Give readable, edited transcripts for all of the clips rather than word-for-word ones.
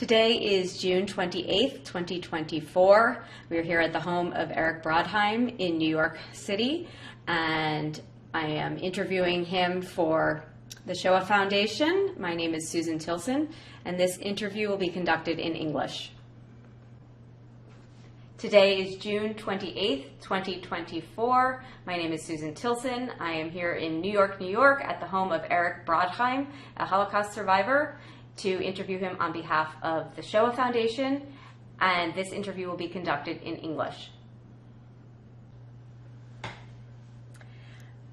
Today is June 28th, 2024. We're here at the home of Eric Brodheim in New York City, and I am interviewing him for the Shoah Foundation. My name is Susan Tilson, and this interview will be conducted in English. Today is June 28th, 2024. My name is Susan Tilson. I am here in New York at the home of Eric Brodheim, a Holocaust survivor, to interview him on behalf of the Shoah Foundation, and this interview will be conducted in English.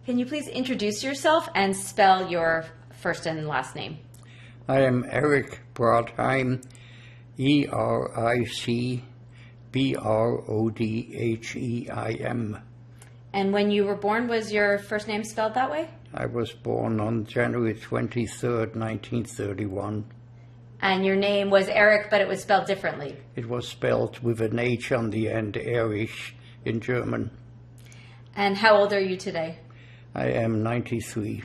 Can you please introduce yourself and spell your first and last name? I am Eric Brodheim, E-R-I-C-B-R-O-D-H-E-I-M. And when you were born, was your first name spelled that way? I was born on January 23rd, 1931. And your name was Eric, but it was spelled differently? It was spelled with an H on the end, Erich, in German. And how old are you today? I am 93.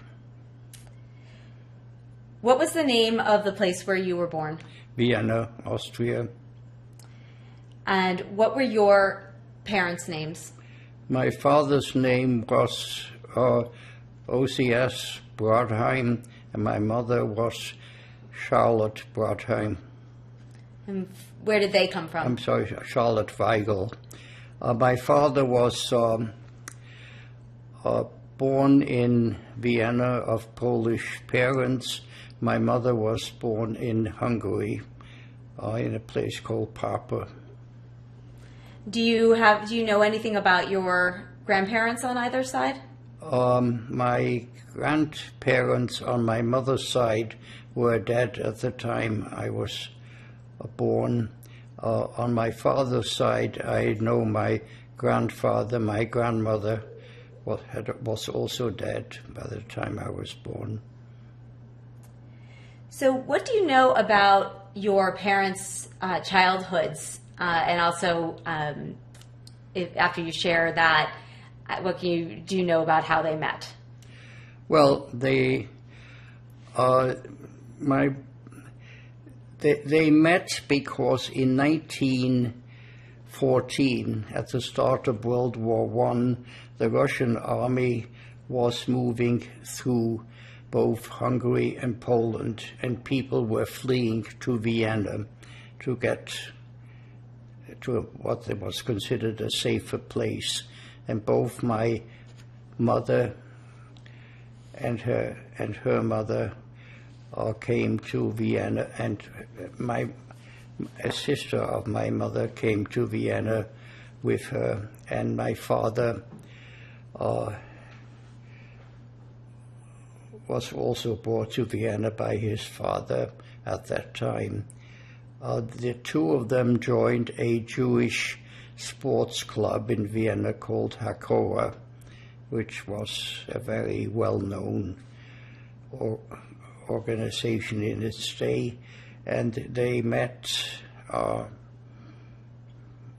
What was the name of the place where you were born? Vienna, Austria. And what were your parents' names? My father's name was O.C.S. Brodheim, and my mother was Charlotte Brodheim. And where did they come from? I'm sorry, Charlotte Weigel. My father was born in Vienna of Polish parents. My mother was born in Hungary, in a place called Papa. Do you know anything about your grandparents on either side? My grandparents on my mother's side were dead at the time I was born. On my father's side, I know my grandfather, my grandmother was also dead by the time I was born. So what do you know about your parents' childhoods? And also, after you share that, what do you know about how they met? Well, they met because in 1914, at the start of World War I, the Russian army was moving through both Hungary and Poland, and people were fleeing to Vienna to get to what was considered a safer place. And both my mother and her mother came to Vienna, and a sister of my mother came to Vienna with her, and my father was also brought to Vienna by his father at that time. The two of them joined a Jewish sports club in Vienna called Hakora, which was a very well-known organization in its day, and they met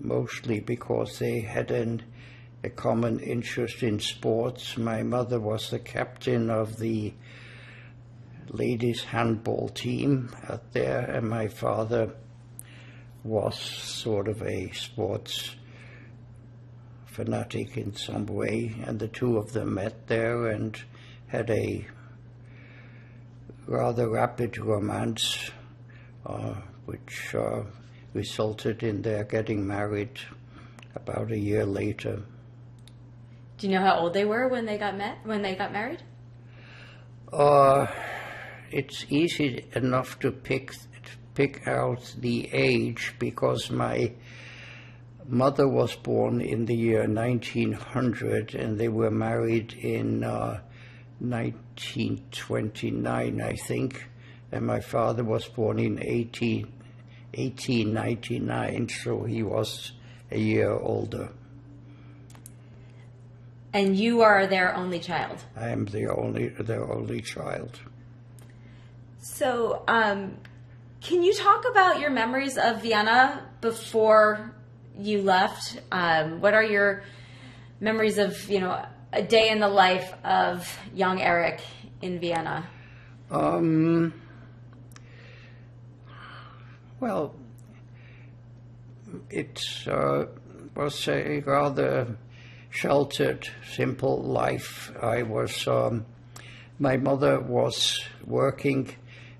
mostly because they had a common interest in sports. My mother was the captain of the ladies handball team out there, and my father was sort of a sports fanatic in some way, and the two of them met there and had a rather rapid romance, which resulted in their getting married about a year later. Do you know how old they were when they got married? It's easy enough to pick out the age because my mother was born in the year 1900 and they were married in 1929, I think, and my father was born in 1899, so he was a year older. And you are their only child? I am their only child. So, can you talk about your memories of Vienna before you left? What are your memories of, a day in the life of young Eric in Vienna? Well, it was a rather sheltered, simple life. My mother was working,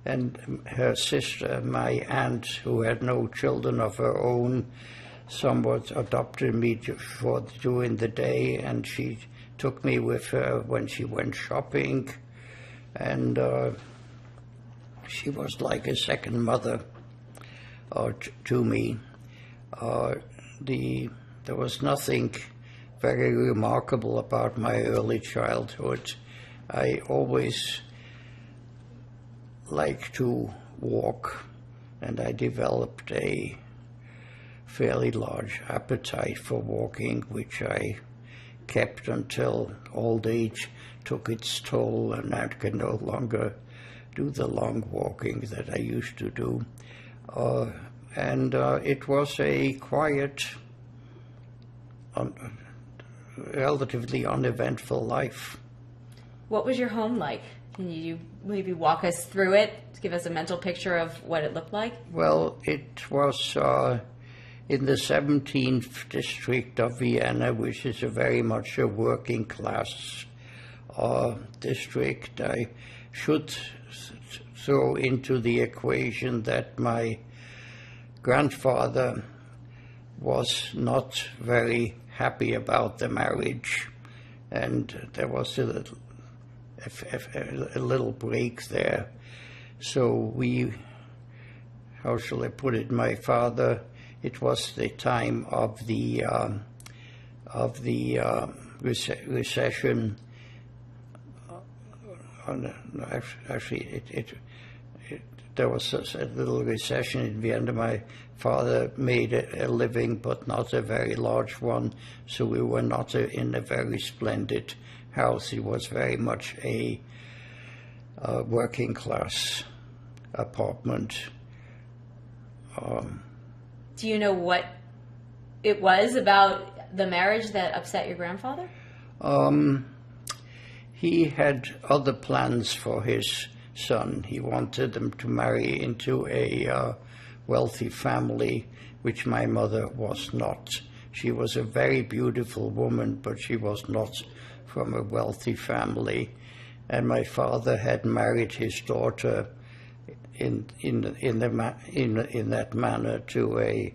and her sister, my aunt, who had no children of her own, somewhat adopted me during the day, and she took me with her when she went shopping, and she was like a second mother to me. There was nothing very remarkable about my early childhood. I always liked to walk, and I developed a fairly large appetite for walking, which I kept until old age took its toll, and I can no longer do the long walking that I used to do. It was a quiet, relatively uneventful life. What was your home like? Can you maybe walk us through it, give us a mental picture of what it looked like? Well, it was in the 17th district of Vienna, which is very much a working class district. I should throw into the equation that my grandfather was not very happy about the marriage, and there was a little break there. So how shall I put it, my father, it was the time of the recession. There was a little recession in Vienna. My father made a living, but not a very large one, so we were not in a very splendid house. It was very much a working class apartment. Do you know what it was about the marriage that upset your grandfather? He had other plans for his son. He wanted them to marry into a wealthy family, which my mother was not. She was a very beautiful woman, but she was not from a wealthy family. And my father had married his daughter in that manner to a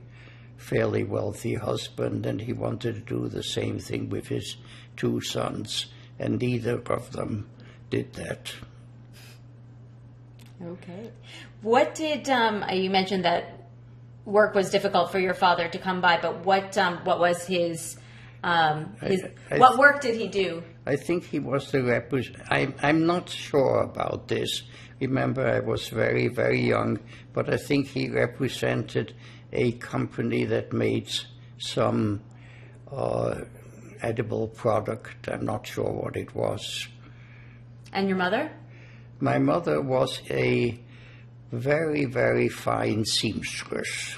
fairly wealthy husband, and he wanted to do the same thing with his two sons, and neither of them did that. Okay. What did you mentioned that work was difficult for your father to come by, but what was his what work did he do? I think he was the I'm not sure about this. Remember, I was very, very young, but I think he represented a company that made some edible product. I'm not sure what it was. And your mother? My mother was a very, very fine seamstress.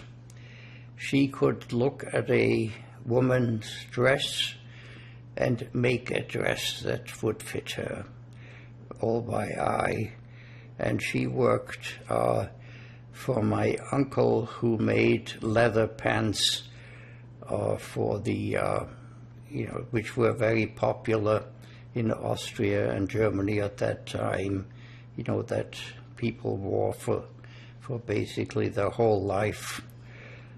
She could look at a woman's dress and make a dress that would fit her, all by eye. And she worked for my uncle, who made leather pants for the, which were very popular in Austria and Germany at that time, that people wore for basically their whole life.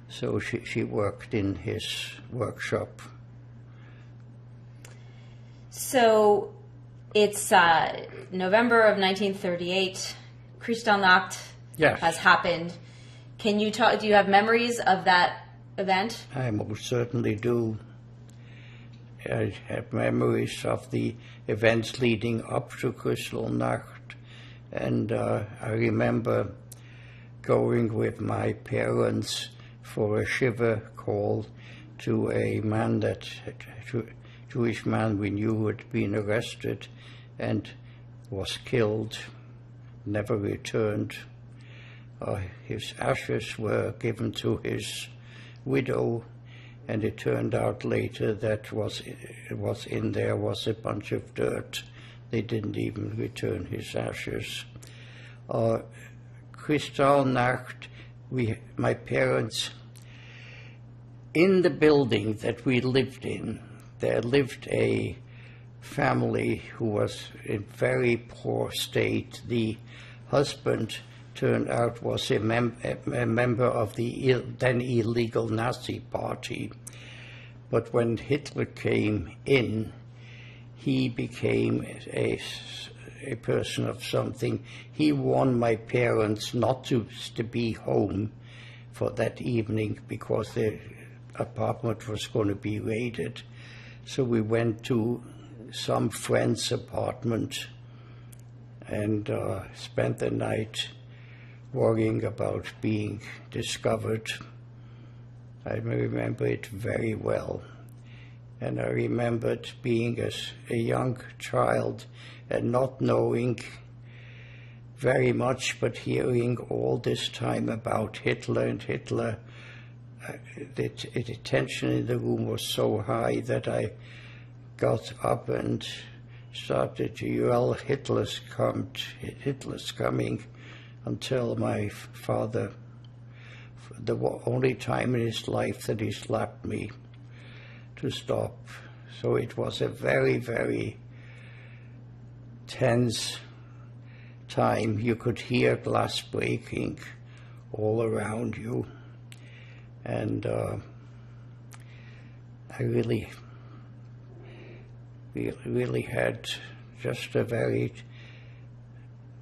So she worked in his workshop. So it's November of 1938. Kristallnacht has happened. Can you talk? Do you have memories of that event? I most certainly do. I have memories of the events leading up to Kristallnacht, and I remember going with my parents for a shiva call to a man Jewish man we knew who had been arrested and was killed, never returned. His ashes were given to his widow, and it turned out later that was in there was a bunch of dirt. They didn't even return his ashes. Kristallnacht my parents, in the building that we lived in, there lived a family who was in very poor state. The husband turned out was a member of the then illegal Nazi party. But when Hitler came in, he became a person of something. He warned my parents not to be home for that evening because their apartment was going to be raided. So we went to some friend's apartment and spent the night worrying about being discovered. I remember it very well. And I remembered being a young child and not knowing very much, but hearing all this time about Hitler and Hitler. The tension in the room was so high that I got up and started to yell, Hitler's coming, until my father, the only time in his life that he slapped me to stop. So it was a very, very tense time. You could hear glass breaking all around you. And I really had just a very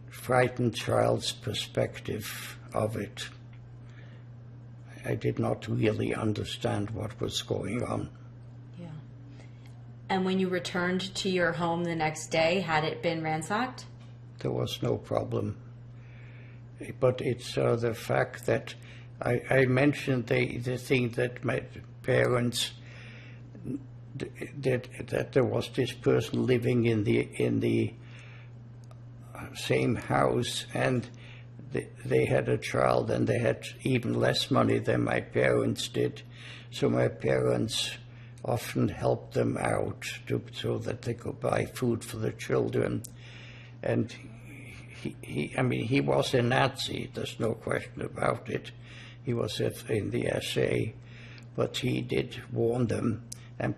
frightened child's perspective of it. I did not really understand what was going on. Yeah. And when you returned to your home the next day, had it been ransacked? There was no problem. But it's the fact that I mentioned the thing that my parents, that there was this person living in the same house, and they had a child, and they had even less money than my parents did. So my parents often helped them out so that they could buy food for the children. And he was a Nazi, there's no question about it. He was in the SA, but he did warn them and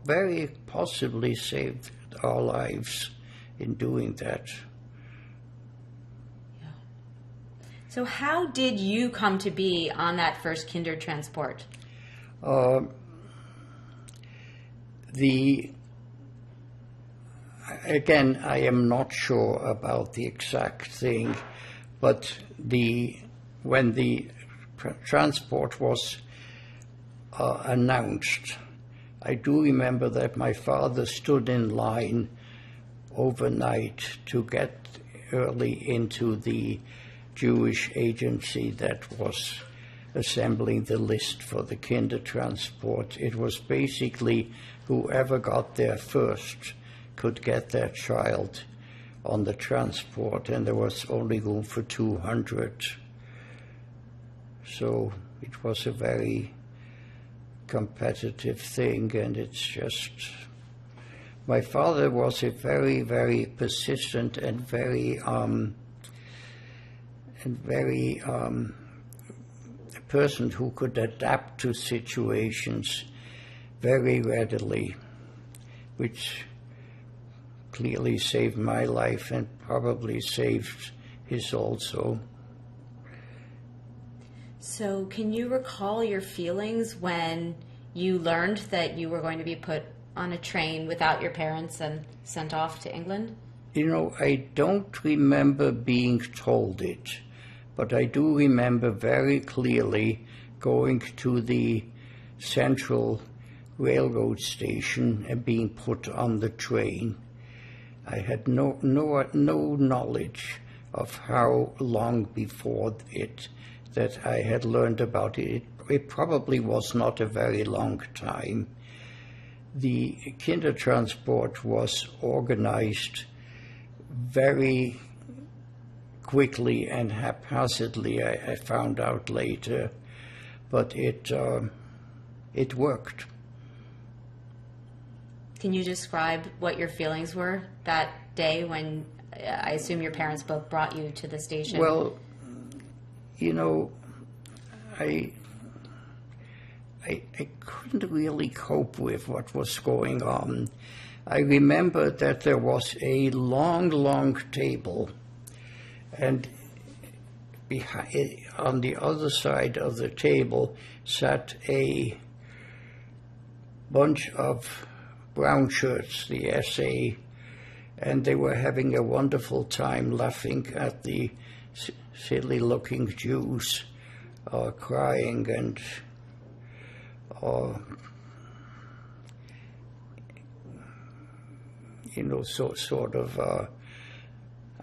very possibly saved our lives in doing that. Yeah. So how did you come to be on that first Kindertransport? Again, I am not sure about the exact thing, but when the transport was announced, I do remember that my father stood in line overnight to get early into the Jewish agency that was assembling the list for the Kindertransport. It was basically whoever got there first could get their child on the transport, and there was only room for 200. So it was a very competitive thing, and it's just, my father was a very, very persistent and very a person who could adapt to situations very readily, which clearly saved my life and probably saved his also. So can you recall your feelings when you learned that you were going to be put on a train without your parents and sent off to England? You know, I don't remember being told it, but I do remember very clearly going to the central railroad station and being put on the train. I had no knowledge of how long before it that I had learned about it. It probably was not a very long time. The Kindertransport was organized very quickly and haphazardly, I found out later, but it worked. Can you describe what your feelings were that day when I assume your parents both brought you to the station? Well, you know, I couldn't really cope with what was going on. I remember that there was a long, long table, and on the other side of the table sat a bunch of brown shirts, the SA, and they were having a wonderful time laughing at the silly-looking Jews crying and sort of.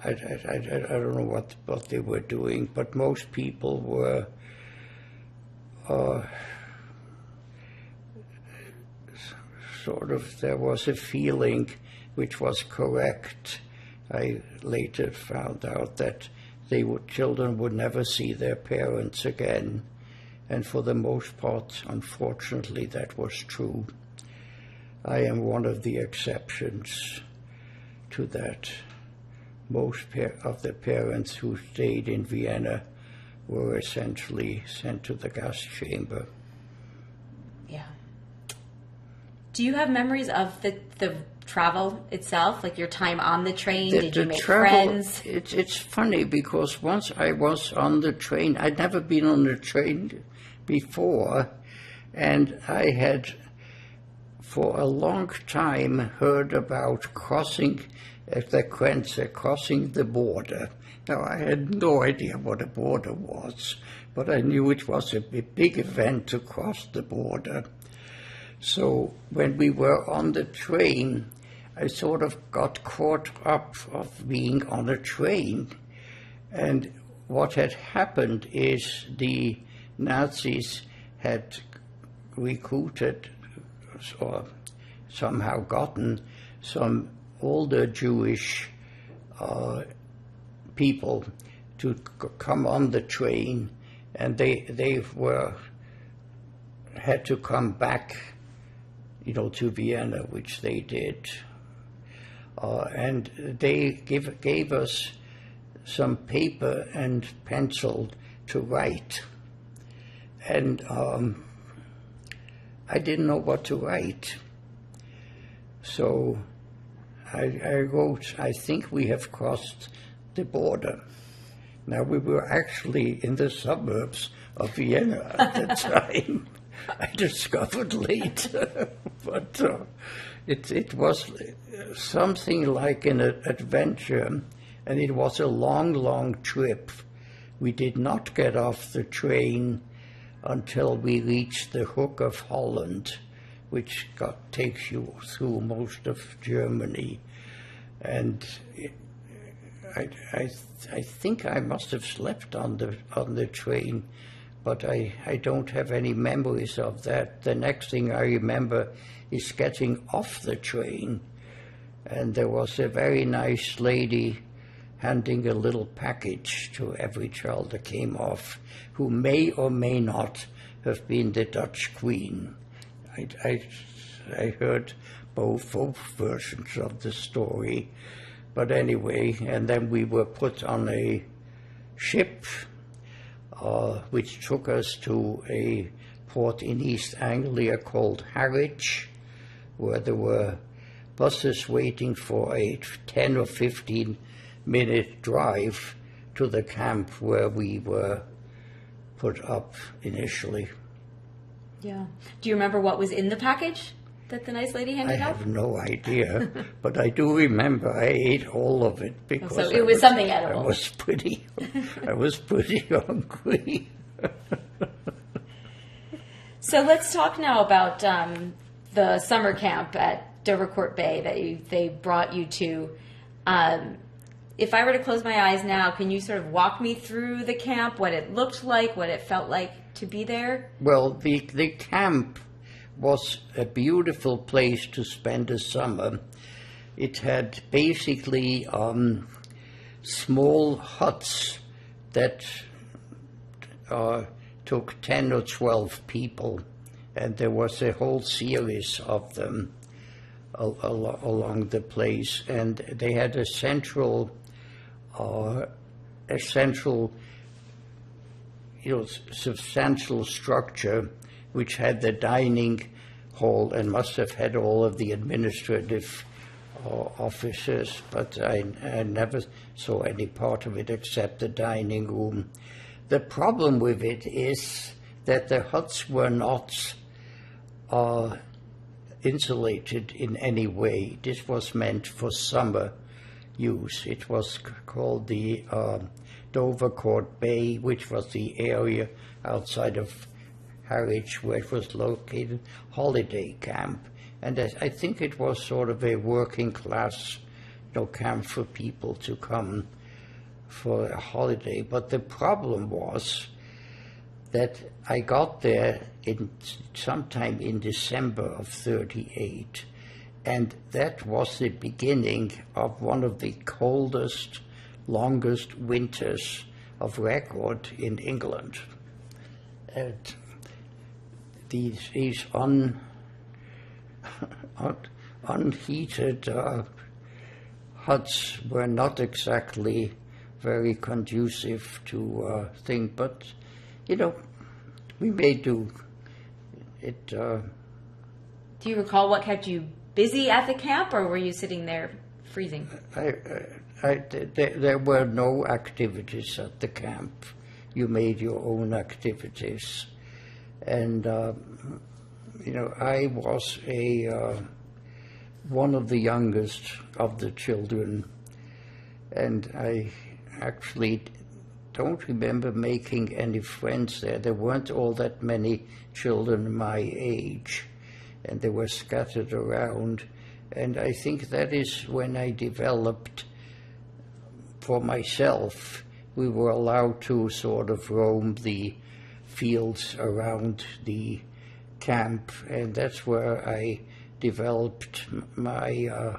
I don't know what they were doing, but most people were sort of. There was a feeling which was correct. I later found out that children would never see their parents again, and for the most part, unfortunately, that was true. I am one of the exceptions to that. Most of the parents who stayed in Vienna were essentially sent to the gas chamber. Yeah. Do you have memories of the travel itself, like your time on the train? Did you make friends? It's funny because once I was on the train, I'd never been on a train before, and I had for a long time heard about crossing the Grenze, crossing the border. Now, I had no idea what a border was, but I knew it was a big event to cross the border. So when we were on the train, I sort of got caught up of being on a train. And what had happened is the Nazis had recruited or somehow gotten some older Jewish people to come on the train, and they had to come back, to Vienna, which they did, and they gave us some paper and pencil to write, and I didn't know what to write, so I wrote, "I think we have crossed the border." Now, we were actually in the suburbs of Vienna at the time. I discovered later, but it was something like an adventure, and it was a long, long trip. We did not get off the train until we reached the Hook of Holland, which takes you through most of Germany, and I think I must have slept on the train, but I don't have any memories of that. The next thing I remember is getting off the train, and there was a very nice lady handing a little package to every child that came off, who may or may not have been the Dutch Queen. I heard both versions of the story, but anyway, and then we were put on a ship which took us to a port in East Anglia called Harwich, where there were buses waiting for a 10 or 15-minute drive to the camp where we were put up initially. Yeah. Do you remember what was in the package that the nice lady handed out? I have no idea, but I do remember I ate all of it because so it was something edible. I was pretty hungry. So let's talk now about the summer camp at Dovercourt Bay that they brought you to. If I were to close my eyes now, can you sort of walk me through the camp, what it looked like, what it felt like to be there? Well, the camp was a beautiful place to spend a summer. It had basically small huts that took 10 or 12 people, and there was a whole series of them along the place, and they had a central substantial structure which had the dining hall and must have had all of the administrative offices, but I never saw any part of it except the dining room. The problem with it is that the huts were not insulated in any way. This was meant for summer use. It was called the Dovercourt Bay, which was the area outside of Harwich where it was located, holiday camp. And I think it was sort of a working class camp for people to come for a holiday. But the problem was that I got there sometime in December of 1938, and that was the beginning of one of the coldest, longest winters of record in England. And these unheated huts were not exactly very conducive to things, but we may do it. Do you recall what kept you busy at the camp, or were you sitting there freezing? There were no activities at the camp. You made your own activities. And, I was one of the youngest of the children, and I actually don't remember making any friends there. There weren't all that many children my age, and they were scattered around. And I think that is when I developed, for myself, we were allowed to sort of roam the fields around the camp, and that's where I developed my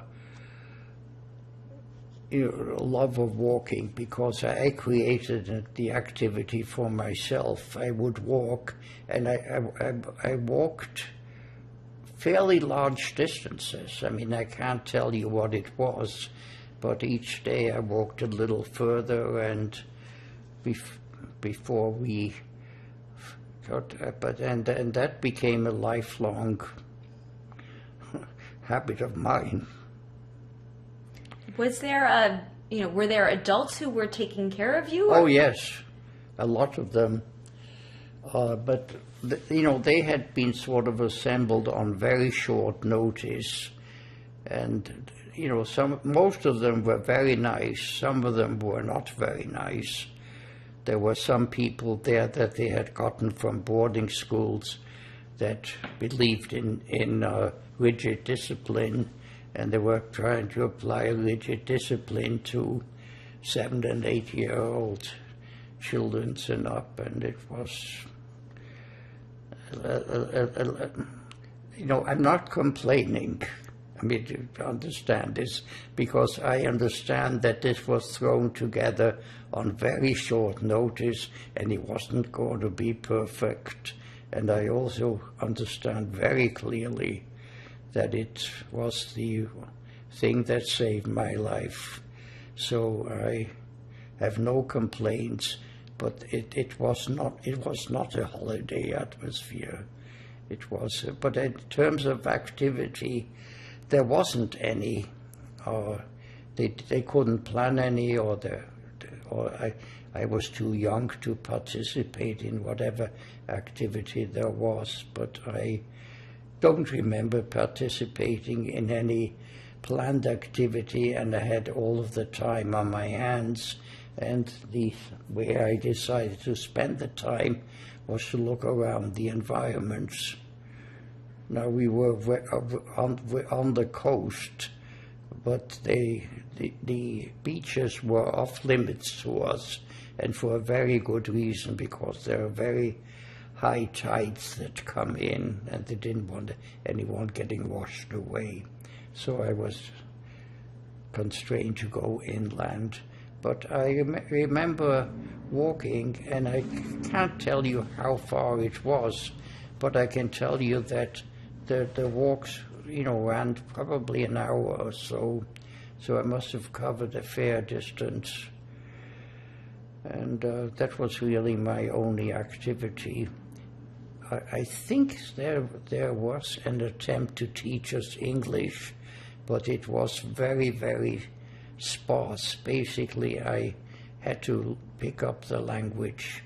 love of walking, because I created the activity for myself. I would walk, and I walked fairly large distances. I mean, I can't tell you what it was, but each day I walked a little further, and before we got, and that became a lifelong habit of mine. Was there were there adults who were taking care of you? Oh, yes, a lot of them. But they had been sort of assembled on very short notice, and most of them were very nice. Some of them were not very nice. There were some people there that they had gotten from boarding schools that believed in rigid discipline, and they were trying to apply rigid discipline to 7- and 8-year-old children and up, and it was, I'm not complaining. I mean, to understand this, because I understand that this was thrown together on very short notice, and it wasn't going to be perfect. And I also understand very clearly that it was the thing that saved my life. So I have no complaints, but it was not a holiday atmosphere. It was, but in terms of activity, there wasn't any. They couldn't plan any, or I was too young to participate in whatever activity there was. But I don't remember participating in any planned activity, and I had all of the time on my hands. And the way I decided to spend the time was to look around the environments. Now, we were on the coast, but the beaches were off limits to us, and for a very good reason, because there are very high tides that come in, and they didn't want anyone getting washed away. So I was constrained to go inland. But I remember walking, and I can't tell you how far it was, but I can tell you that the walks, ran probably an hour or so. So I must have covered a fair distance. And that was really my only activity. I think there was an attempt to teach us English, but it was very, very sparse. Basically, I had to pick up the language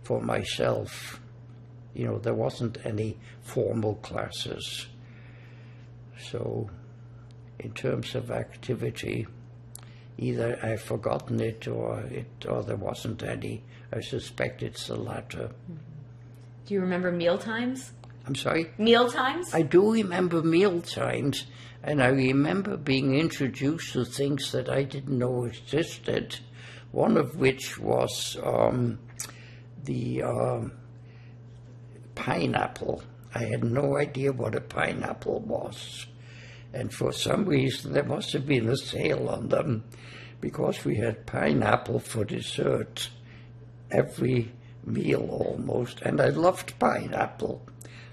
for myself. You know, there wasn't any formal classes. So, in terms of activity, either I've forgotten it or there wasn't any. I suspect it's the latter. Do you remember meal times? I'm sorry? Meal times? I do remember meal times, and I remember being introduced to things that I didn't know existed, one of which was the pineapple. I had no idea what a pineapple was. And for some reason, there must have been a sale on them, because we had pineapple for dessert every meal almost, and I loved pineapple.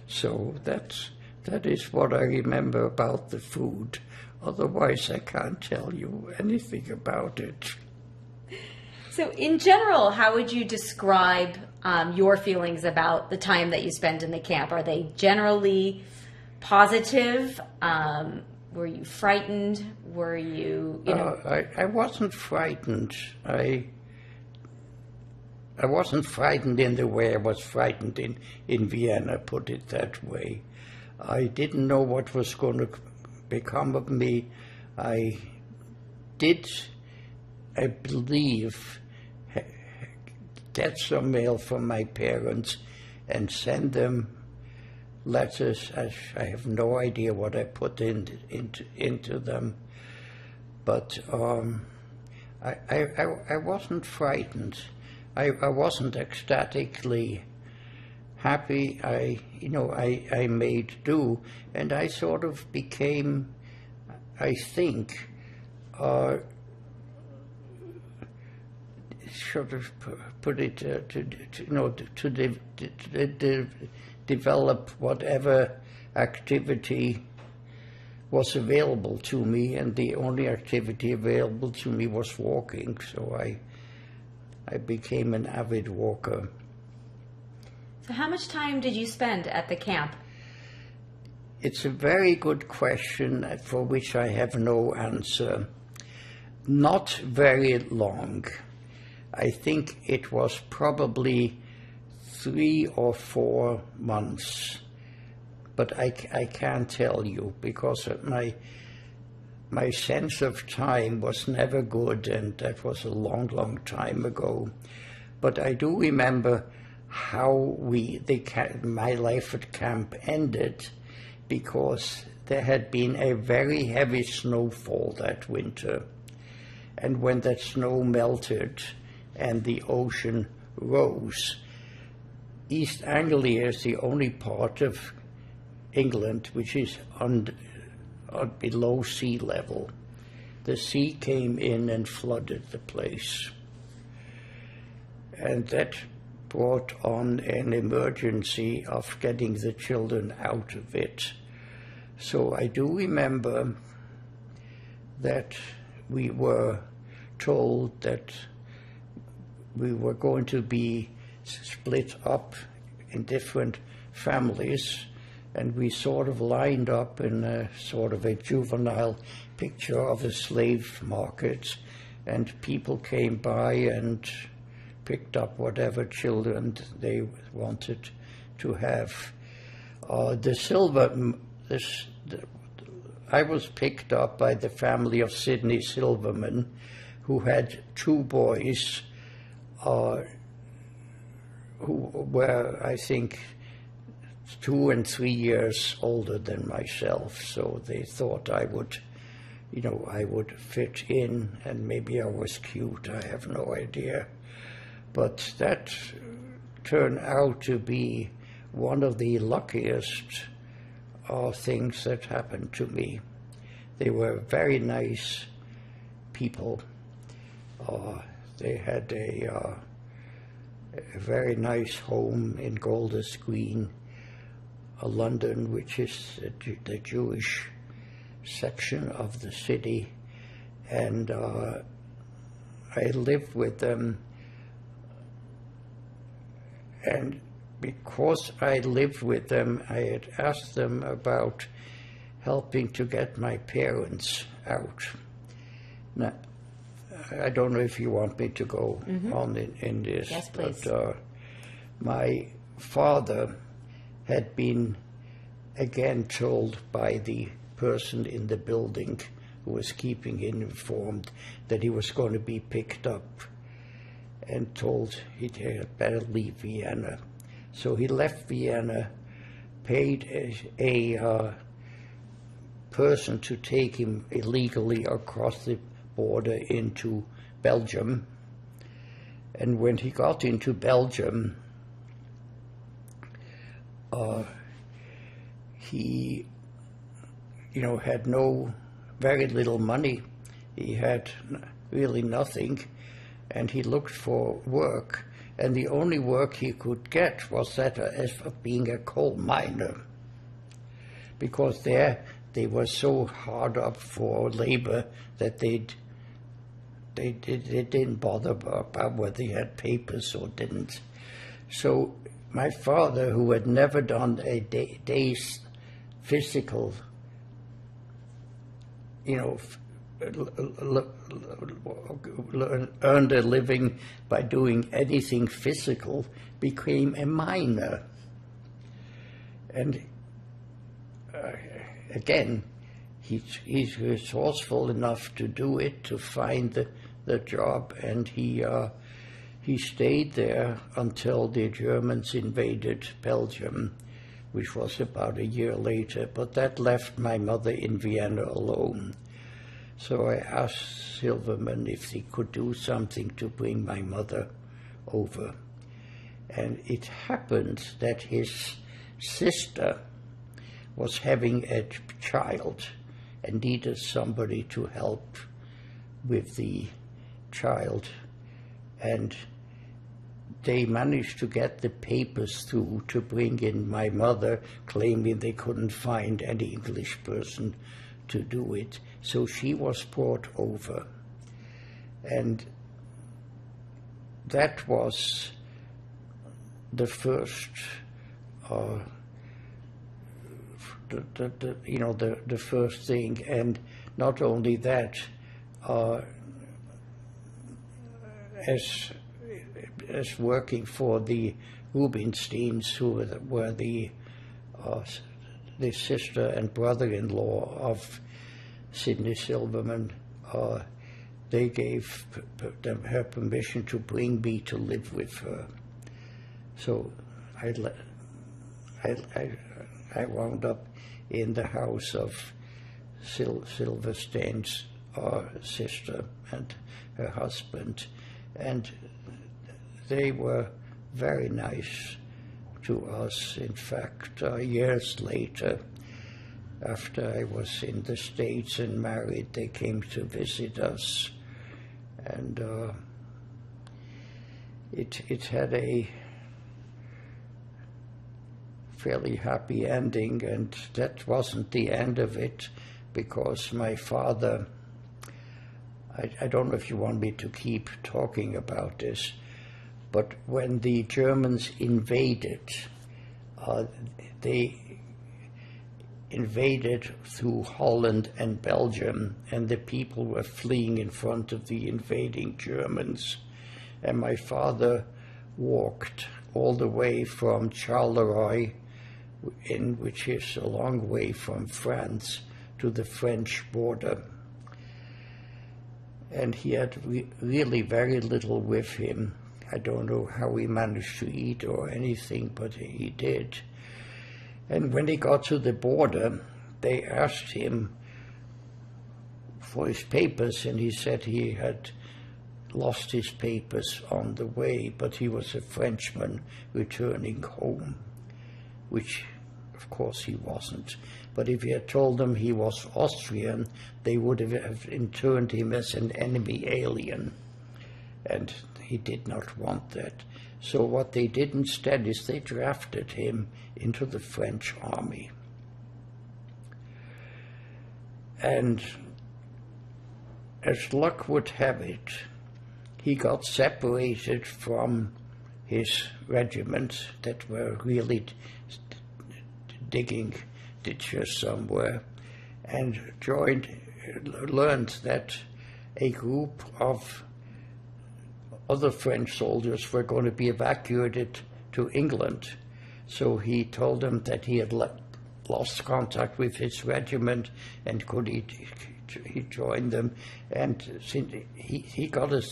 So that is what I remember about the food. Otherwise, I can't tell you anything about it. So in general, how would you describe your feelings about the time that you spent in the camp? Are they generally positive? Were you frightened? Were you, I wasn't frightened. I wasn't frightened in the way I was frightened in Vienna, put it that way. I didn't know what was going to become of me. I believe, get some mail from my parents and send them letters. I have no idea what I put into them. But I wasn't frightened. I wasn't ecstatically happy. I made do, and I sort of became, I think, sort of put it to develop whatever activity was available to me, and the only activity available to me was walking. So I became an avid walker. So how much time did you spend at the camp? It's a very good question for which I have no answer. Not very long. I think it was probably 3 or 4 months, but I can't tell you, because my sense of time was never good, and that was a long, long time ago. But I do remember how my life at camp ended, because there had been a very heavy snowfall that winter. And when that snow melted and the ocean rose, East Anglia is the only part of England which is below sea level. The sea came in and flooded the place. And that brought on an emergency of getting the children out of it. So I do remember that we were told that we were going to be split up in different families, and we sort of lined up in a sort of a juvenile picture of a slave market, and people came by and picked up whatever children they wanted to have. I was picked up by the family of Sidney Silverman, who had 2 boys who were, I think, 2 and 3 years older than myself. So they thought I would fit in, and maybe I was cute, I have no idea. But that turned out to be one of the luckiest things that happened to me. They were very nice people. They had a very nice home in Golders Green, London, which is the Jewish section of the city. And I lived with them And because I lived with them, I had asked them about helping to get my parents out. Now, I don't know if you want me to go on in this. Yes, please. But my father had been again told by the person in the building who was keeping him informed that he was going to be picked up, and told he had better leave Vienna. So he left Vienna, paid a person to take him illegally across the border into Belgium. And when he got into Belgium, he, had very little money. He had really nothing, and he looked for work. And the only work he could get was that as of being a coal miner, because there they were so hard up for labor that they didn't bother about whether he had papers or didn't. So my father, who had never done a day's physical, earned a living by doing anything physical, became a miner. And again, he's resourceful enough to do it, to find the job, and he stayed there until the Germans invaded Belgium, which was about a year later. But that left my mother in Vienna alone. So I asked Silverman if he could do something to bring my mother over. And it happened that his sister was having a child and needed somebody to help with the child. And they managed to get the papers through to bring in my mother, claiming they couldn't find any English person to do it. So she was brought over. And that was the first, the first thing. And not only that, as working for the Rubinsteins, who were the sister and brother-in-law of Sidney Silverman, they gave her permission to bring me to live with her. So I wound up in the house of Silverstein's sister and her husband, and they were very nice to us. In fact, years later, after I was in the States and married, they came to visit us, and it had a fairly happy ending. And that wasn't the end of it, because my father, I don't know if you want me to keep talking about this, but when the Germans invaded, they invaded through Holland and Belgium, and the people were fleeing in front of the invading Germans. And my father walked all the way from Charleroi, which is a long way from France, to the French border. And he had really very little with him. I don't know how he managed to eat or anything, but he did. And when he got to the border, they asked him for his papers, and he said he had lost his papers on the way, but he was a Frenchman returning home, which of course he wasn't. But if he had told them he was Austrian, they would have interned him as an enemy alien, and he did not want that. So what they did instead is they drafted him into the French army. And as luck would have it, he got separated from his regiment that were really digging ditches somewhere, and learned that a group of other French soldiers were going to be evacuated to England. So he told them that he had lost contact with his regiment, and could he join them. And he got a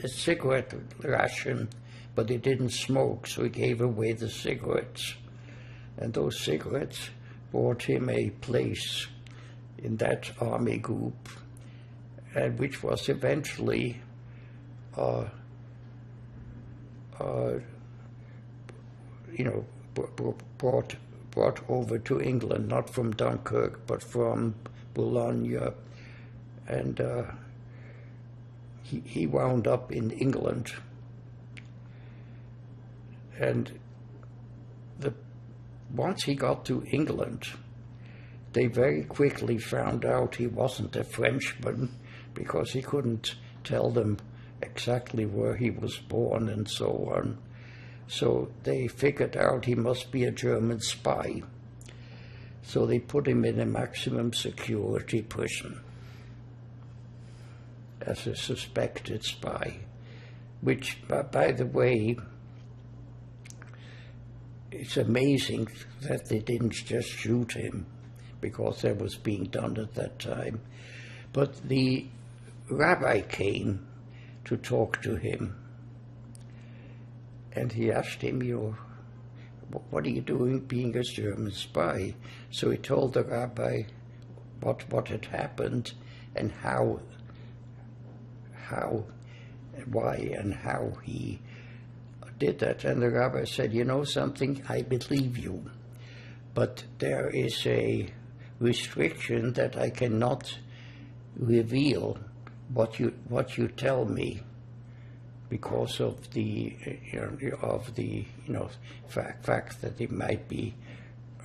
cigarette ration, but he didn't smoke, so he gave away the cigarettes. And those cigarettes brought him a place in that army group, and which was eventually brought over to England, not from Dunkirk, but from Boulogne, and he wound up in England. And once he got to England, they very quickly found out he wasn't a Frenchman, because he couldn't tell them exactly where he was born and so on. So they figured out he must be a German spy. So they put him in a maximum security prison as a suspected spy, which, by the way, it's amazing that they didn't just shoot him, because that was being done at that time. But the rabbi came to talk to him, and he asked him, what are you doing being a German spy? So he told the rabbi what had happened, and why and how he did that. And the rabbi said, you know something, I believe you, but there is a restriction that I cannot reveal what you tell me, because of the fact that it might be,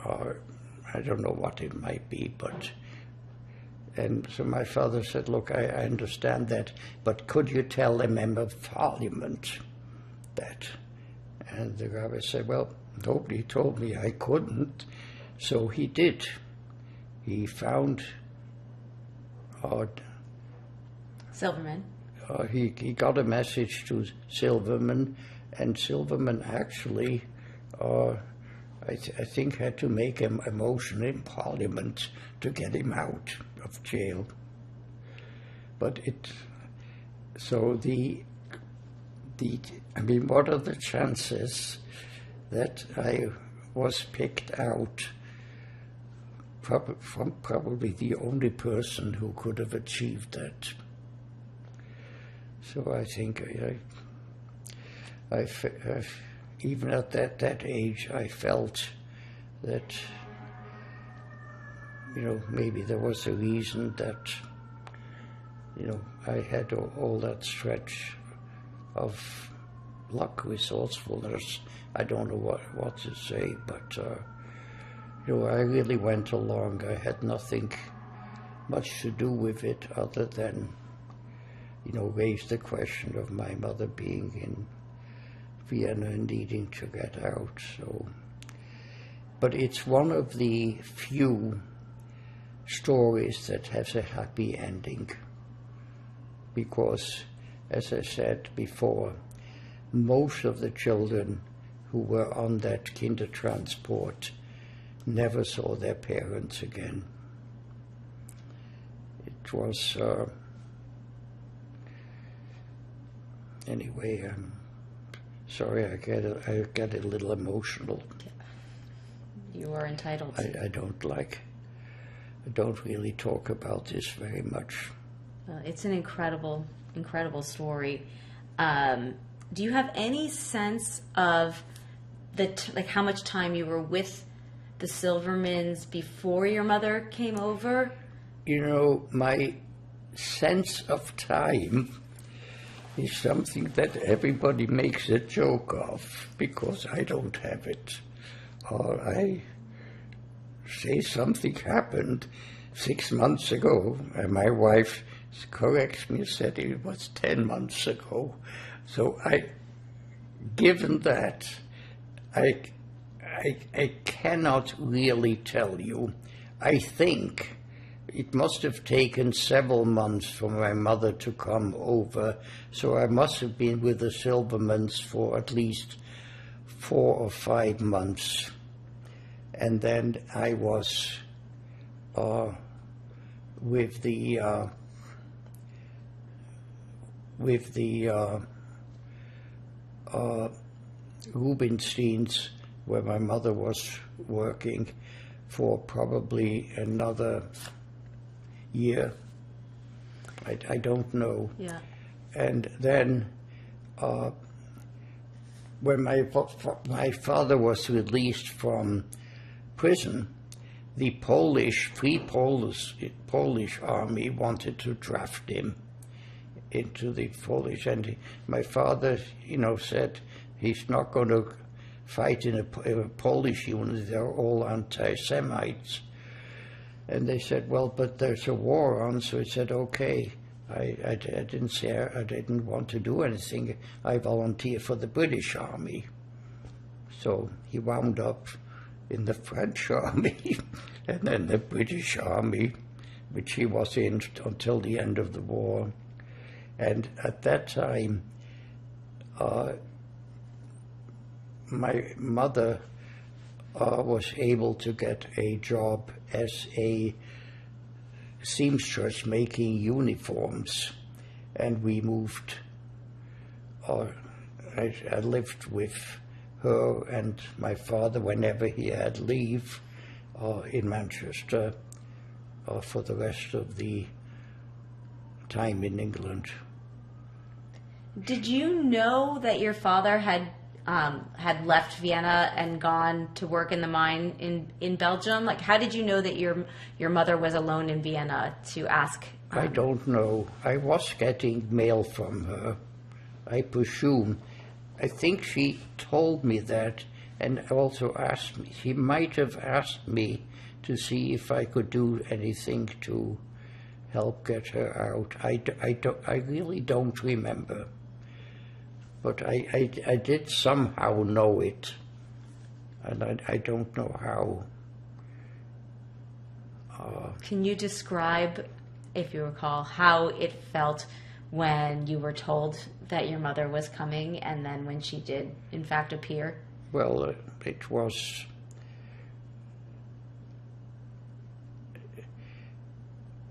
I don't know what it might be, but. And so my father said, look, I understand that, but could you tell a member of parliament that? And the rabbi said, well, nobody told me I couldn't. So he did. He found Silverman. He got a message to Silverman, and Silverman actually, I think, had to make a motion in Parliament to get him out of jail. But what are the chances that I was picked out from probably the only person who could have achieved that? So I think even at that age, I felt that, maybe there was a reason that, I had all that stretch of luck, resourcefulness. I don't know what to say, but, I really went along. I had nothing much to do with it other than, raise the question of my mother being in Vienna and needing to get out. So, but it's one of the few stories that has a happy ending, because, as I said before, most of the children who were on that Kindertransport never saw their parents again. It was anyway. Sorry, I get a little emotional. You are entitled. I don't really talk about this very much. It's an incredible story. Do you have any sense of how much time you were with the Silvermans before your mother came over? My sense of time is something that everybody makes a joke of, because I don't have it. Or I say something happened 6 months ago, and my wife corrects me and said it was 10 months ago. So I given that, I cannot really tell you. I think it must have taken several months for my mother to come over, so I must have been with the Silvermans for at least 4 or 5 months. And then I was with the Rubinsteins, where my mother was working, for probably another year. I don't know. Yeah. And then when my father was released from prison, the Free Polish army wanted to draft him into the Polish, and my father, said he's not going to fight in a Polish unit. They're all anti-Semites. And they said, well, but there's a war on, so he said, okay. I didn't say I didn't want to do anything. I volunteered for the British Army. So he wound up in the French Army and then the British Army, which he was in until the end of the war. And at that time, my mother was able to get a job as a seamstress making uniforms, and we moved. I lived with her and my father whenever he had leave in Manchester for the rest of the time in England. Did you know that your father had left Vienna and gone to work in the mine in Belgium? Like, how did you know that your mother was alone in Vienna to ask? I don't know. I was getting mail from her, I presume. I think she told me that, and also asked me. She might have asked me to see if I could do anything to help get her out. I really don't remember. But I did somehow know it, and I don't know how. Can you describe, if you recall, how it felt when you were told that your mother was coming and then when she did, in fact, appear? Well, it was...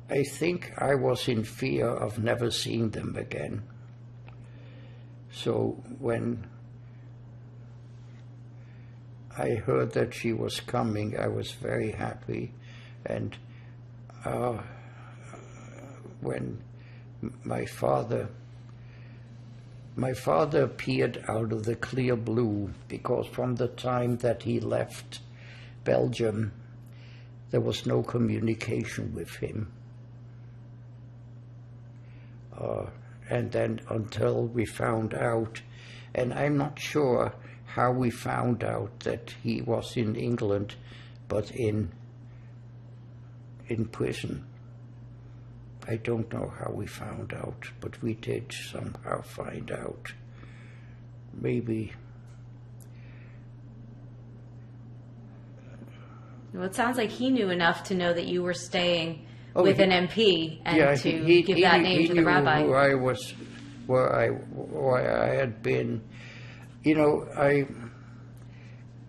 I think I was in fear of never seeing them again. So when I heard that she was coming, I was very happy. And when my father appeared out of the clear blue, because from the time that he left Belgium, there was no communication with him. And then until we found out, and I'm not sure how we found out that he was in England, but in prison. I don't know how we found out, but we did somehow find out. Maybe. Well, it sounds like he knew enough to know that you were staying with an MP and give that name to the rabbi. Who I was, where I had been.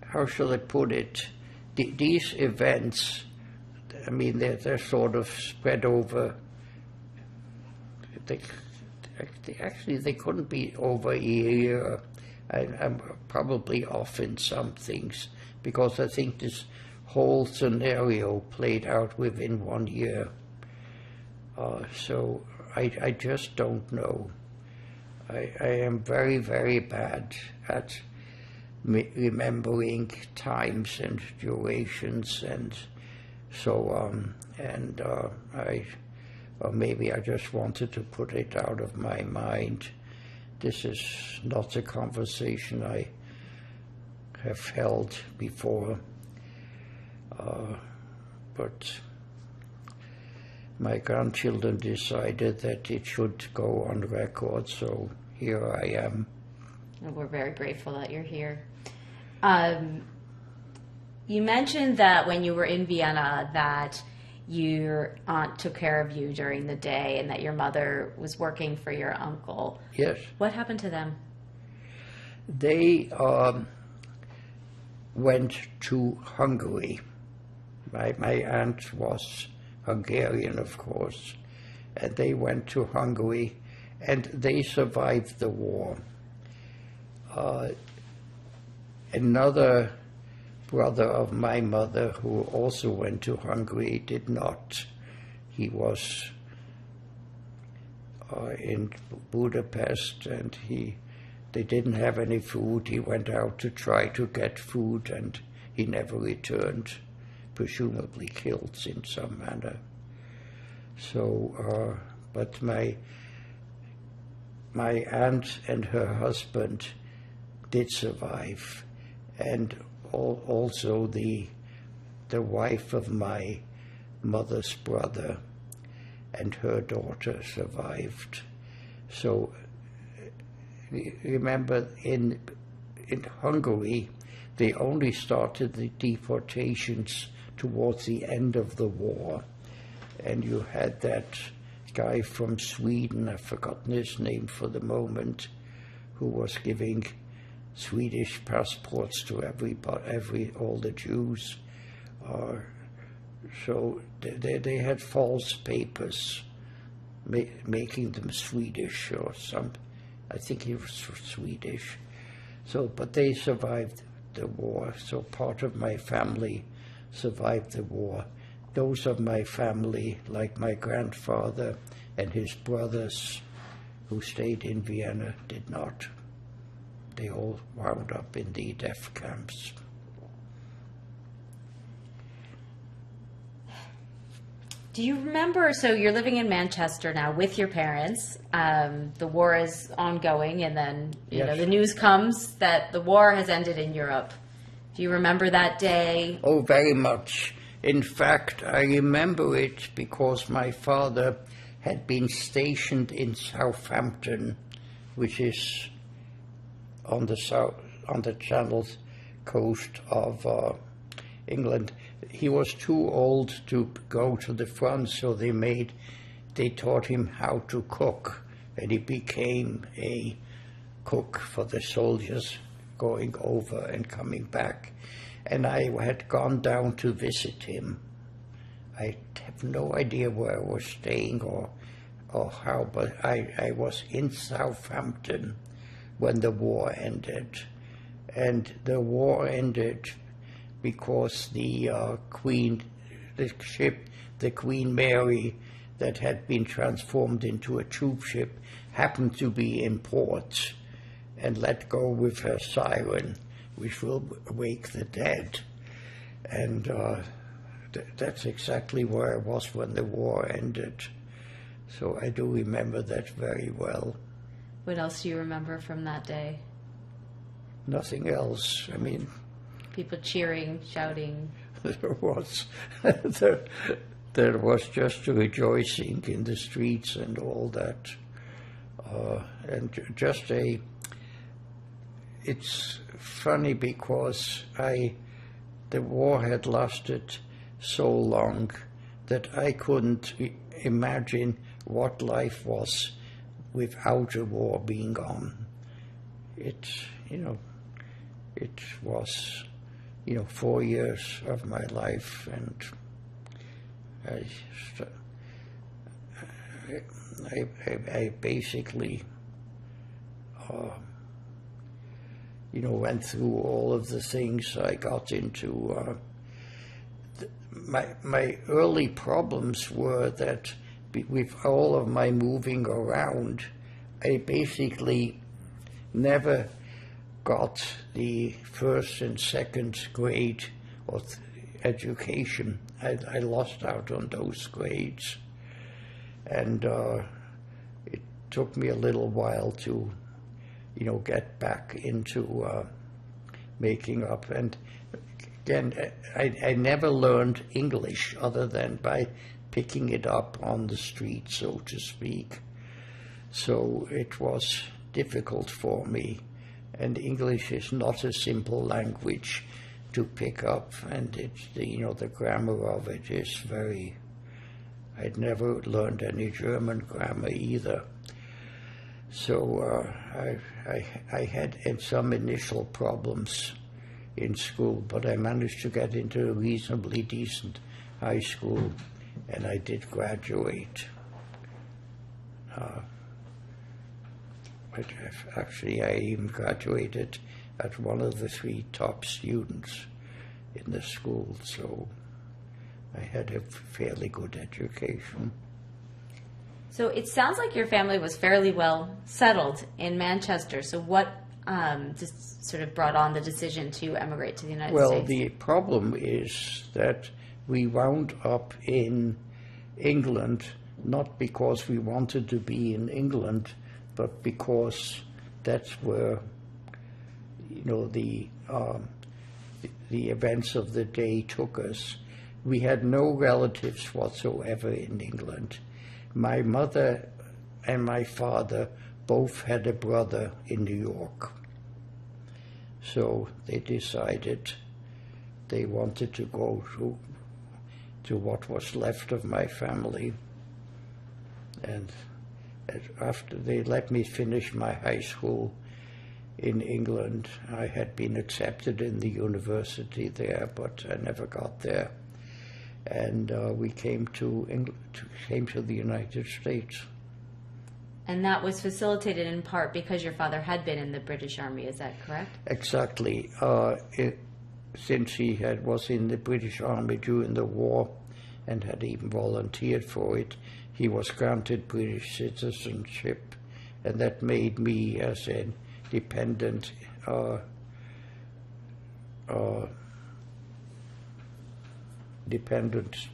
How shall I put it? These events, I mean, they're sort of spread over. They couldn't be over a year. I'm probably off in some things, because I think this whole scenario played out within 1 year. So I just don't know. I am very, very bad at remembering times and durations and so on. And or maybe I just wanted to put it out of my mind. This is not a conversation I have held before. But my grandchildren decided that it should go on record, so here I am. And we're very grateful that you're here. You mentioned that when you were in Vienna that your aunt took care of you during the day and that your mother was working for your uncle. Yes. What happened to them? They went to Hungary. My aunt was Hungarian, of course, and they went to Hungary, and they survived the war. Another brother of my mother, who also went to Hungary, did not. He was in Budapest, and they didn't have any food. He went out to try to get food, and he never returned, presumably killed in some manner. So, but my aunt and her husband did survive, and also the wife of my mother's brother and her daughter survived. So remember, in Hungary, they only started the deportations towards the end of the war, and you had that guy from Sweden, I've forgotten his name for the moment, who was giving Swedish passports to all the Jews. So they had false papers, making them Swedish or some. I think he was Swedish. So, but they survived the war. So part of my family survived the war. Those of my family, like my grandfather and his brothers, who stayed in Vienna, did not. They all wound up in the death camps. Do you remember, so you're living in Manchester now with your parents. The war is ongoing, and then you know the news comes that the war has ended in Europe. Do you remember that day? Oh, very much. In fact, I remember it because my father had been stationed in Southampton, which is on the Channel coast of England. He was too old to go to the front, so they taught him how to cook, and he became a cook for the soldiers going over and coming back. And I had gone down to visit him. I have no idea where I was staying or how, but I was in Southampton when the war ended. And the war ended because the Queen Mary, that had been transformed into a troop ship, happened to be in port and let go with her siren, which will wake the dead. And that's exactly where I was when the war ended. So I do remember that very well. What else do you remember from that day? Nothing else. I mean, people cheering, shouting. There was just a rejoicing in the streets and all that, and just it's funny because the war had lasted so long that I couldn't imagine what life was without a war being on. It was 4 years of my life, and I basically went through all of the things I got into. My early problems were that with all of my moving around, I basically never got the first and second grade of education. I lost out on those grades, and it took me a little while to get back into making up. And again, I never learned English other than by picking it up on the street, so to speak. So it was difficult for me. And English is not a simple language to pick up, and it's the grammar of it is very. I'd never learned any German grammar either, so I had some initial problems in school, but I managed to get into a reasonably decent high school, and I did graduate. Actually, I even graduated at one of the 3 top students in the school, so I had a fairly good education. So it sounds like your family was fairly well settled in Manchester. So what just sort of brought on the decision to emigrate to the United States? Well, the problem is that we wound up in England not because we wanted to be in England, but because that's where, the events of the day took us. We had no relatives whatsoever in England. My mother and my father both had a brother in New York. So they decided they wanted to go to what was left of my family. And after they let me finish my high school in England, I had been accepted in the university there, but I never got there. And we came to the United States. And that was facilitated in part because your father had been in the British Army, is that correct? Exactly. Since he was in the British Army during the war and had even volunteered for it, he was granted British citizenship, and that made me, as a dependent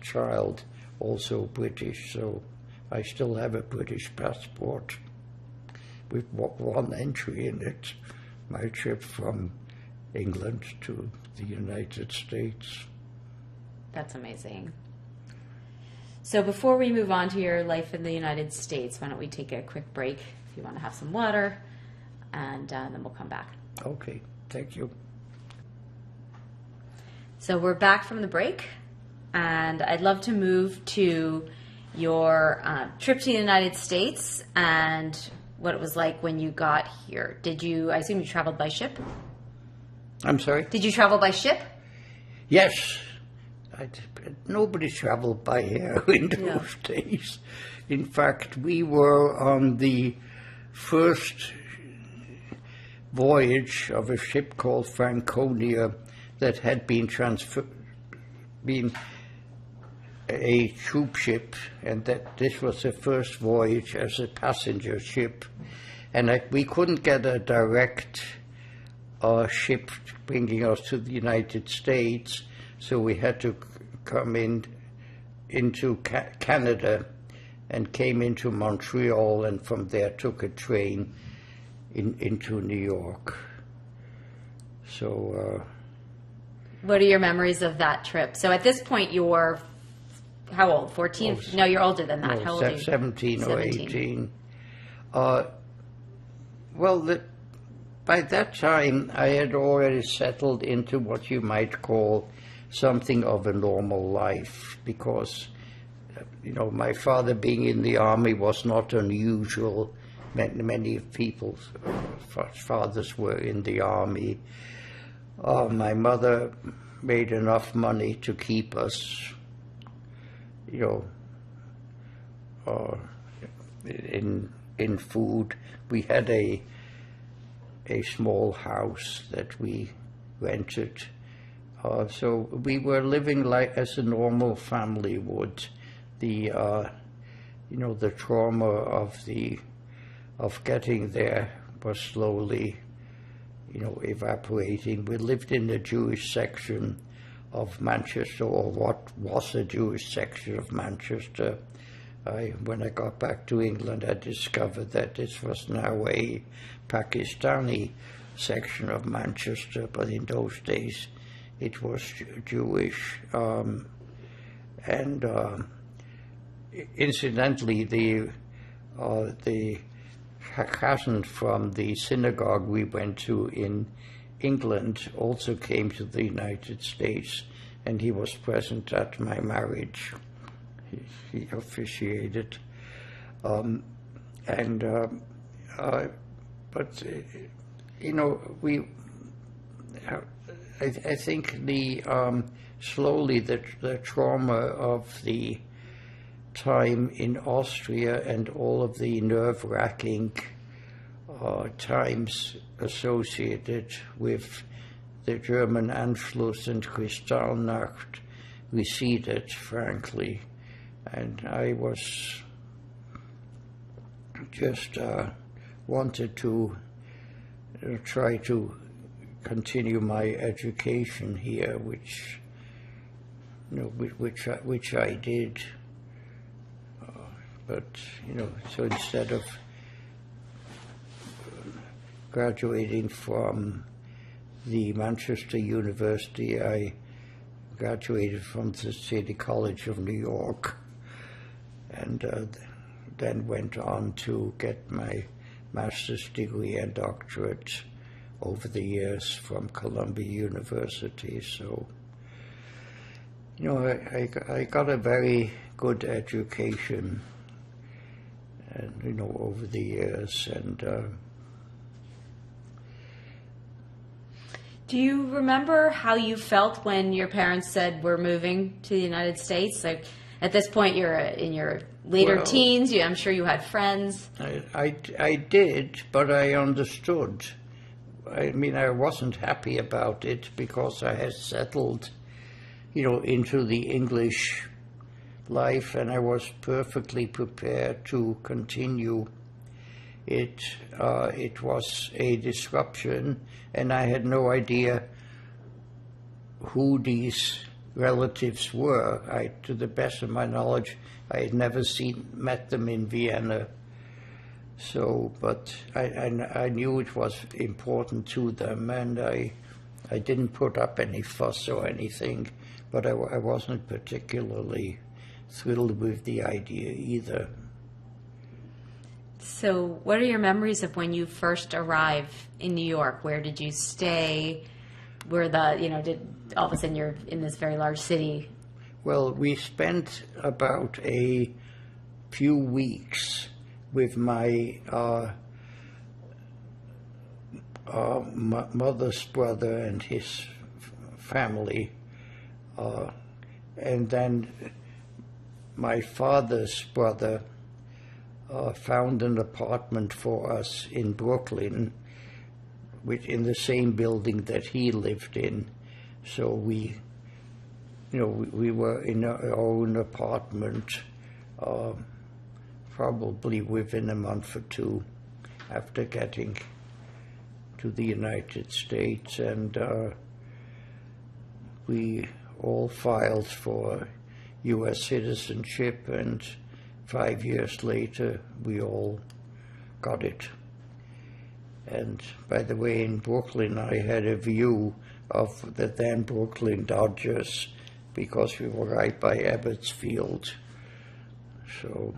child, also British. So I still have a British passport with one entry in it, my trip from England to the United States. That's amazing. So before we move on to your life in the United States, why don't we take a quick break if you want to have some water, and then we'll come back. Okay, thank you. So we're back from the break, and I'd love to move to your trip to the United States and what it was like when you got here. I assume you traveled by ship? I'm sorry? Did you travel by ship? Yes. Nobody traveled by air in those days. In fact, we were on the first voyage of a ship called Franconia that had been a troop ship, and that this was the first voyage as a passenger ship. And we couldn't get a direct ship bringing us to the United States, so we had to come into Canada, and came into Montreal, and from there took a train into New York. So what are your memories of that trip? So at this point you were how old? 14? No, you're older than that. No, how old are you? 17 or 18. By that time, I had already settled into what you might call something of a normal life, because, my father being in the army was not unusual. Many people's fathers were in the army. My mother made enough money to keep us, in food. We had a small house that we rented. So we were living like as a normal family would. The trauma of getting there was slowly, evaporating. We lived in the Jewish section of Manchester, or what was a Jewish section of Manchester. When I got back to England, I discovered that this was now a Pakistani section of Manchester, but in those days it was Jewish. Incidentally, the cousin from the synagogue we went to in England also came to the United States, and he was present at my marriage. He officiated. But you know, I think slowly the trauma of the time in Austria and all of the nerve-wracking times associated with the German Anschluss and Kristallnacht receded, frankly, and I was just wanted to try to continue my education here, which I did. But so instead of graduating from the Manchester University, I graduated from the City College of New York, and then went on to get my master's degree and doctorate over the years from Columbia University. So, I got a very good education, and over the years. And do you remember how you felt when your parents said we're moving to the United States? Like, at this point, you're in your later teens. I'm sure you had friends. I did, but I understood. I mean, I wasn't happy about it because I had settled, into the English life, and I was perfectly prepared to continue it. It was a disruption, and I had no idea who these relatives were. To the best of my knowledge, I had never met them in Vienna. So, but I knew it was important to them, and I didn't put up any fuss or anything, but I wasn't particularly thrilled with the idea either. So what are your memories of when you first arrived in New York? Where did you stay? Did all of a sudden you're in this very large city? Well, we spent about a few weeks with my mother's brother and his family, and then my father's brother found an apartment for us in Brooklyn, which in the same building that he lived in. So we were in our own apartment probably within a month or two after getting to the United States, and we all filed for U.S. citizenship, and 5 years later we all got it. And by the way, in Brooklyn I had a view of the then Brooklyn Dodgers because we were right by Ebbets Field. So.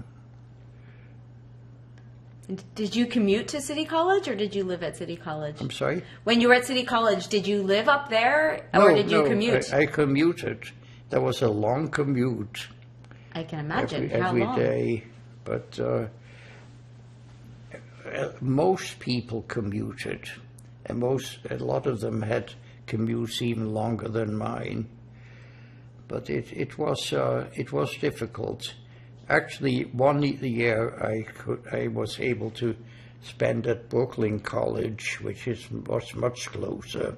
Did you commute to City College, or did you live at City College? I'm sorry? When you were at City College, did you live up there, or did you commute? I commuted. There was a long commute. I can imagine. Every day. But most people commuted, and a lot of them had commutes even longer than mine. But it was difficult. Actually, one year I was able to spend at Brooklyn College, which was much closer,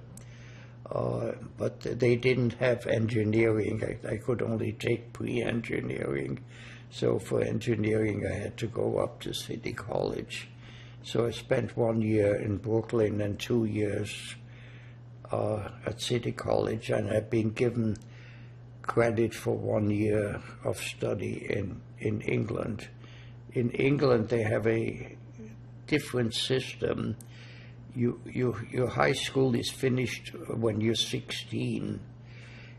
but they didn't have engineering. I could only take pre-engineering, so for engineering I had to go up to City College. So I spent 1 year in Brooklyn and 2 years at City College, and I've been given credit for 1 year of study in England. In England, they have a different system. Your high school is finished when you're 16,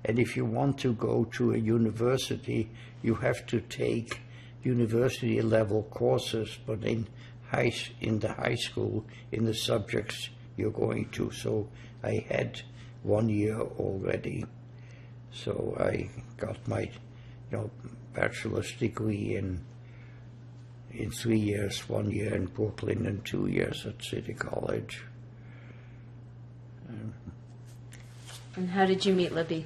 and if you want to go to a university, you have to take university level courses. But in in the high school in the subjects you're going to. So I had 1 year already. So I got my bachelor's degree in 3 years, 1 year in Brooklyn and 2 years at City College. And how did you meet Libby?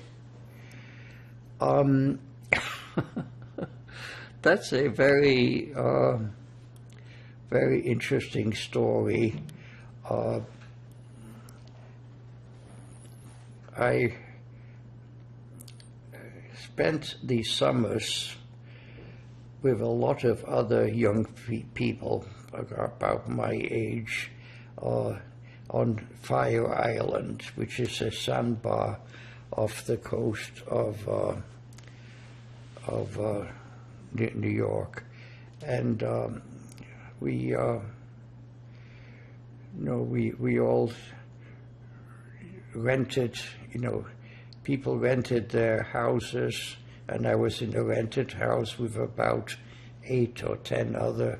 That's a very, very interesting story. I spent the summers with a lot of other young people about my age on Fire Island, which is a sandbar off the coast of New York, and we all rented. People rented their houses, and I was in a rented house with about 8 or 10 other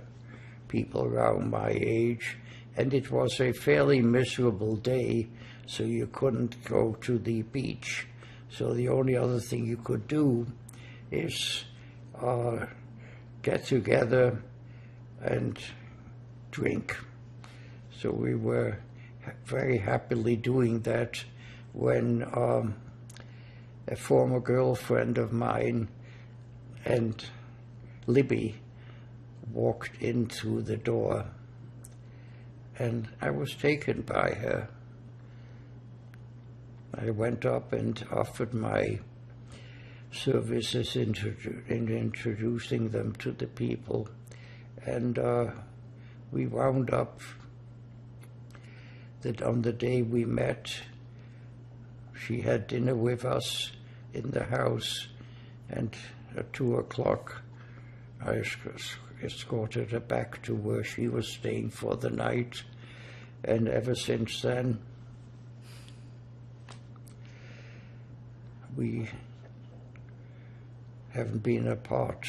people around my age, and it was a fairly miserable day, so you couldn't go to the beach. So the only other thing you could do is get together and drink. So we were very happily doing that when a former girlfriend of mine and Libby walked in through the door, and I was taken by her. I went up and offered my services in introducing them to the people, and we wound up that on the day we met, she had dinner with us in the house, and at 2 o'clock I escorted her back to where she was staying for the night, and ever since then we haven't been apart.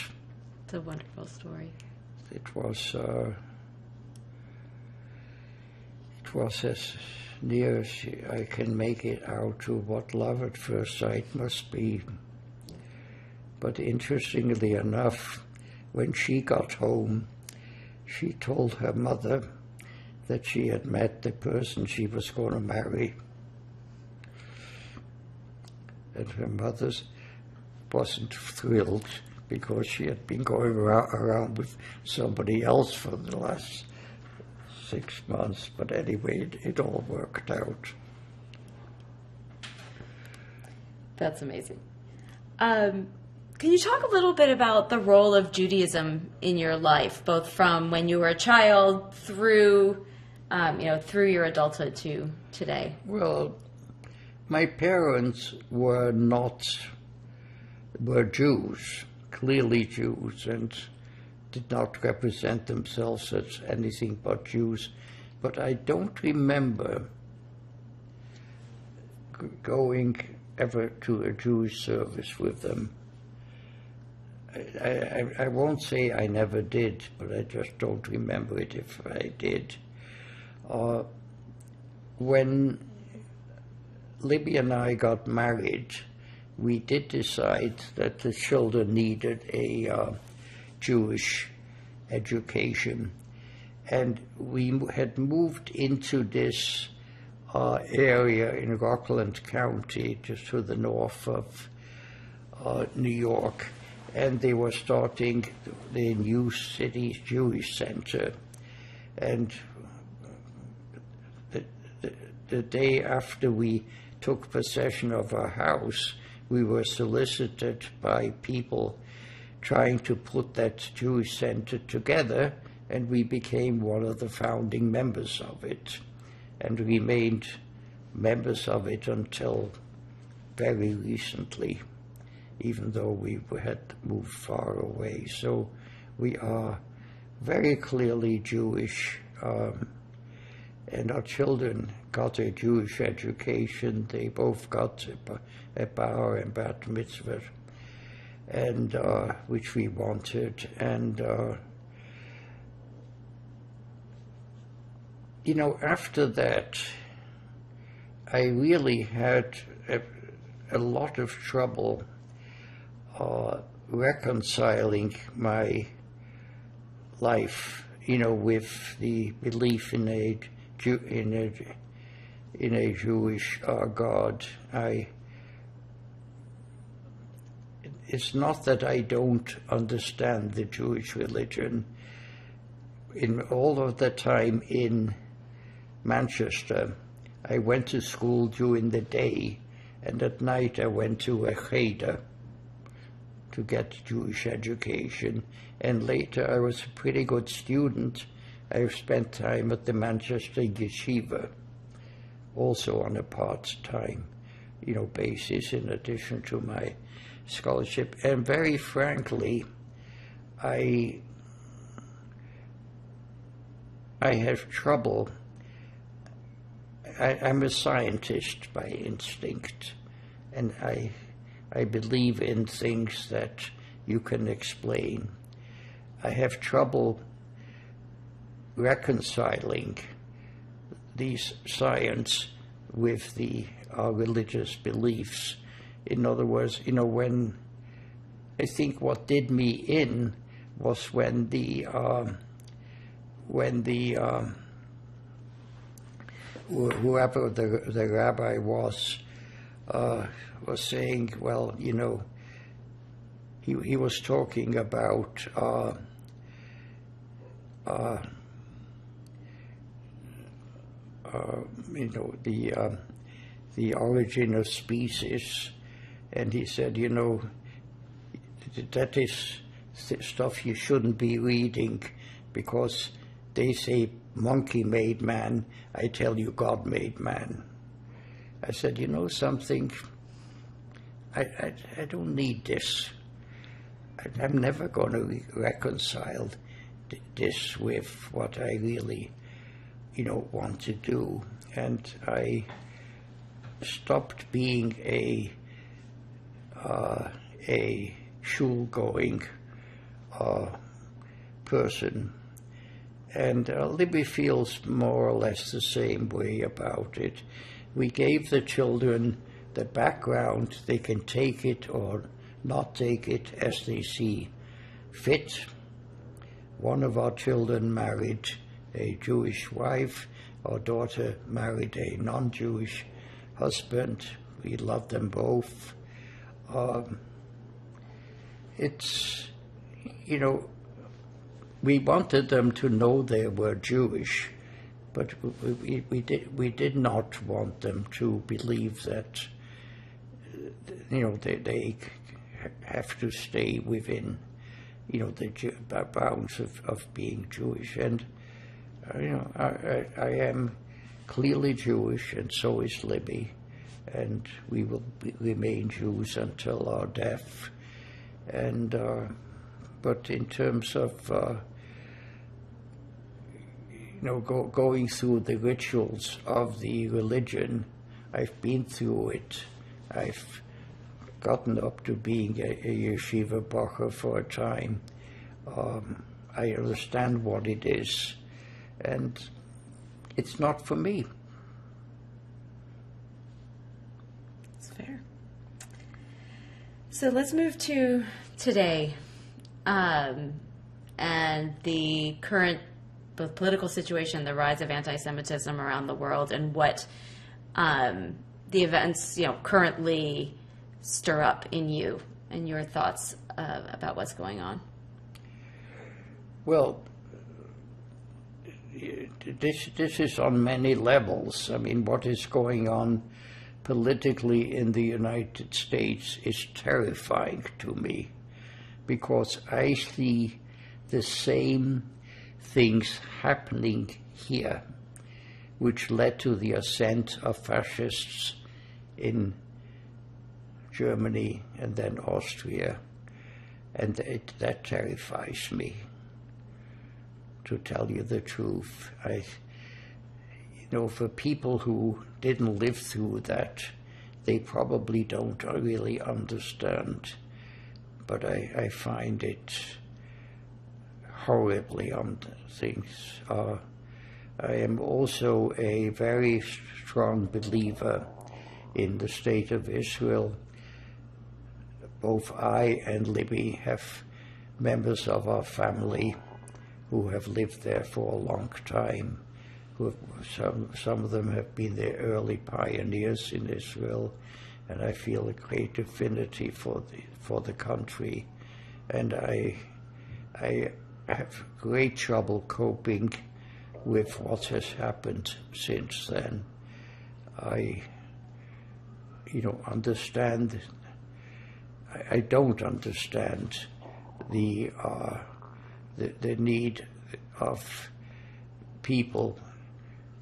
It's a wonderful story. It was as near as I can make it out to what love at first sight must be. But interestingly enough, when she got home, she told her mother that she had met the person she was going to marry. And her mother wasn't thrilled because she had been going around with somebody else for the last 6 months, but anyway, it all worked out. That's amazing. Can you talk a little bit about the role of Judaism in your life, both from when you were a child through your adulthood to today? Well, my parents were Jews, clearly Jews, and did not represent themselves as anything but Jews, but I don't remember going ever to a Jewish service with them. I won't say I never did, but I just don't remember it if I did. When Libby and I got married, we did decide that the children needed a Jewish education, and we had moved into this area in Rockland County, just to the north of New York, and they were starting the new city Jewish center. And the day after we took possession of our house, we were solicited by people trying to put that Jewish center together, and we became one of the founding members of it, and remained members of it until very recently, even though we had moved far away. So we are very clearly Jewish, and our children got a Jewish education. They both got a bar and bat mitzvah, and which we wanted, and after that, I really had a lot of trouble reconciling my life, with the belief in a Jewish God. It's not that I don't understand the Jewish religion. In all of the time in Manchester, I went to school during the day, and at night I went to a cheder to get Jewish education, and later I was a pretty good student. I spent time at the Manchester Yeshiva, also on a part-time, basis in addition to my scholarship. And very frankly, I have trouble. I'm a scientist by instinct, and I believe in things that you can explain. I have trouble reconciling these science with our religious beliefs. In other words, when I think what did me in was when the whoever the rabbi was saying, well, he was talking about the origin of species, and he said, that is stuff you shouldn't be reading, because they say monkey made man, I tell you God made man. I said, something, I don't need this. I'm never going to reconcile this with what I really, want to do. And I stopped being a shul-going person. And Libby feels more or less the same way about it. We gave the children the background. They can take it or not take it as they see fit. One of our children married a Jewish wife. Our daughter married a non-Jewish husband. We love them both. We wanted them to know they were Jewish, but we did not want them to believe that they have to stay within the bounds of being Jewish. And I am clearly Jewish, and so is Libby, and we will remain Jews until our death. And but in terms of going through the rituals of the religion, I've been through it. I've gotten up to being a yeshiva bacher for a time. I understand what it is, and it's not for me. That's fair. So let's move to today, and the current both political situation, the rise of anti-Semitism around the world, and what the events currently stir up in you and your thoughts about what's going on. Well, this is on many levels. I mean, what is going on politically in the United States is terrifying to me, because I see the same things happening here which led to the ascent of fascists in Germany and then Austria, and that terrifies me, to tell you the truth. For people who didn't live through that, they probably don't really understand, but I find it horribly on things. I am also a very strong believer in the state of Israel. Both I and Libby have members of our family who have lived there for a long time. Some of them have been the early pioneers in Israel, and I feel a great affinity for the country. And I have great trouble coping with what has happened since then. I don't understand the need of people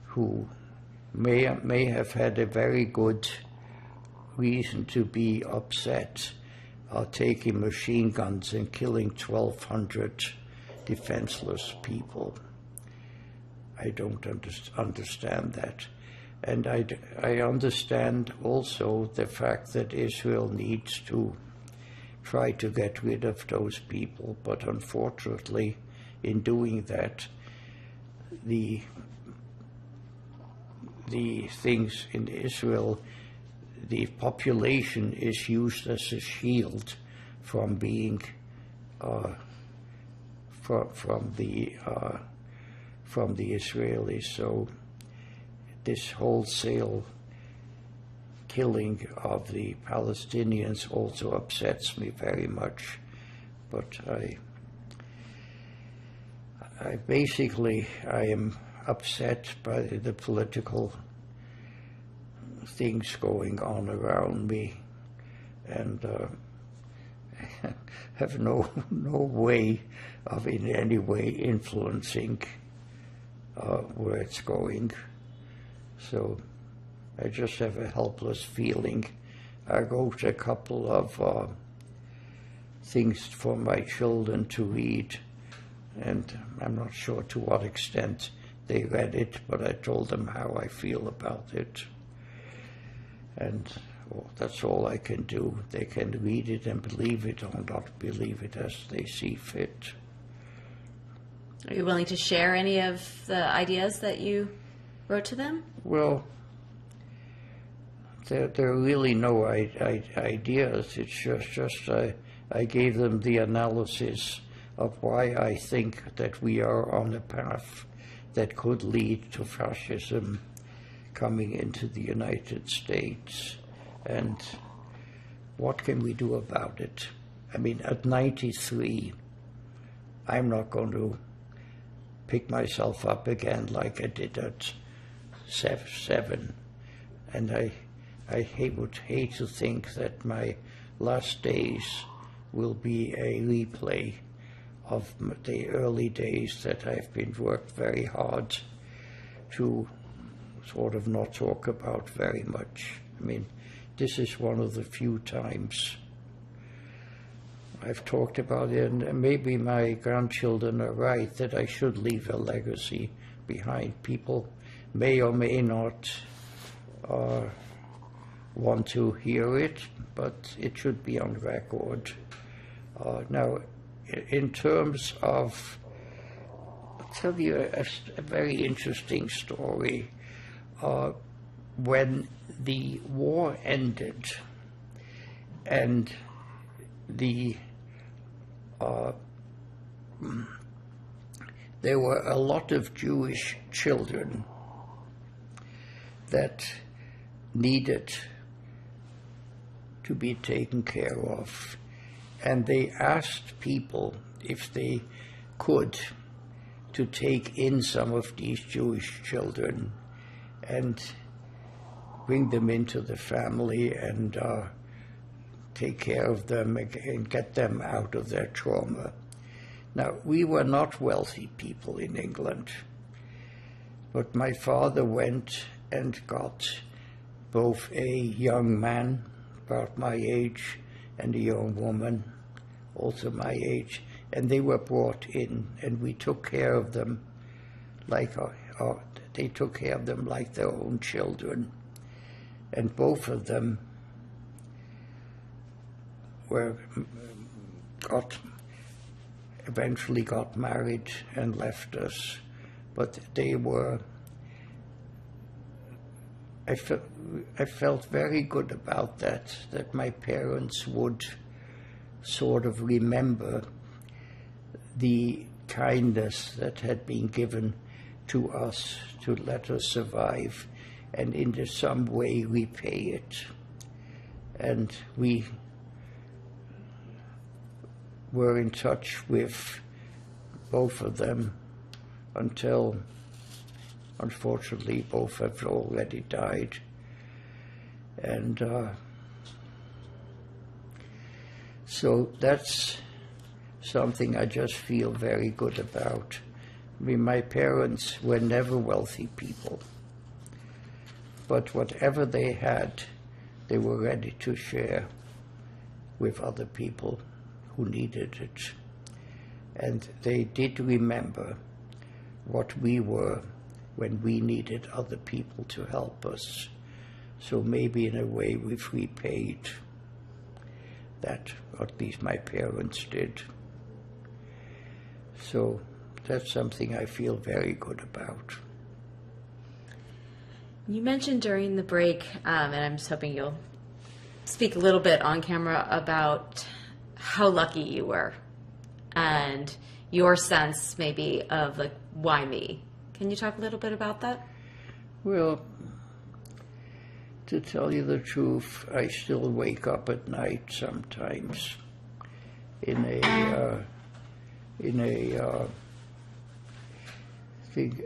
who may have had a very good reason to be upset taking machine guns and killing 1,200 defenseless people. I don't understand that. And I understand also the fact that Israel needs to try to get rid of those people, but unfortunately, in doing that, the things in Israel, the population is used as a shield from being from the Israelis. So this wholesale killing of the Palestinians also upsets me very much. But I am upset by the political things going on around me, and have no way of in any way influencing where it's going. So I just have a helpless feeling. I wrote a couple of things for my children to read, and I'm not sure to what extent they read it, but I told them how I feel about it. And that's all I can do. They can read it and believe it or not believe it as they see fit. Are you willing to share any of the ideas that you wrote to them? Well, there are really no ideas. It's just I gave them the analysis of why I think that we are on a path that could lead to fascism coming into the United States, and what can we do about it? I mean, at 93, I'm not going to pick myself up again like I did at 7, and I would hate to think that my last days will be a replay of the early days that I've been worked very hard to sort of not talk about very much. I mean, this is one of the few times I've talked about it, and maybe my grandchildren are right that I should leave a legacy behind. People may or may not want to hear it, but it should be on record. Now, in terms of, I'll tell you a very interesting story. When the war ended and there were a lot of Jewish children that needed to be taken care of, and they asked people if they could to take in some of these Jewish children and bring them into the family and take care of them and get them out of their trauma. Now, we were not wealthy people in England, but my father went and got both a young man about my age and a young woman also my age, and they were brought in, and we took care of them like they took care of them like their own children. And both of them eventually got married and left us. but they were, I felt very good about that my parents would sort of remember the kindness that had been given to us to let us survive and in some way repay it. And we were in touch with both of them until, unfortunately, both have already died. And so that's something I just feel very good about. I mean, my parents were never wealthy people, but whatever they had, they were ready to share with other people who needed it. And they did remember what we were when we needed other people to help us. So maybe in a way we've repaid that, or at least my parents did. So that's something I feel very good about. You mentioned during the break, and I'm just hoping you'll speak a little bit on camera about how lucky you were and your sense maybe of like, why me? Can you talk a little bit about that? Well, to tell you the truth, I still wake up at night sometimes in a thing.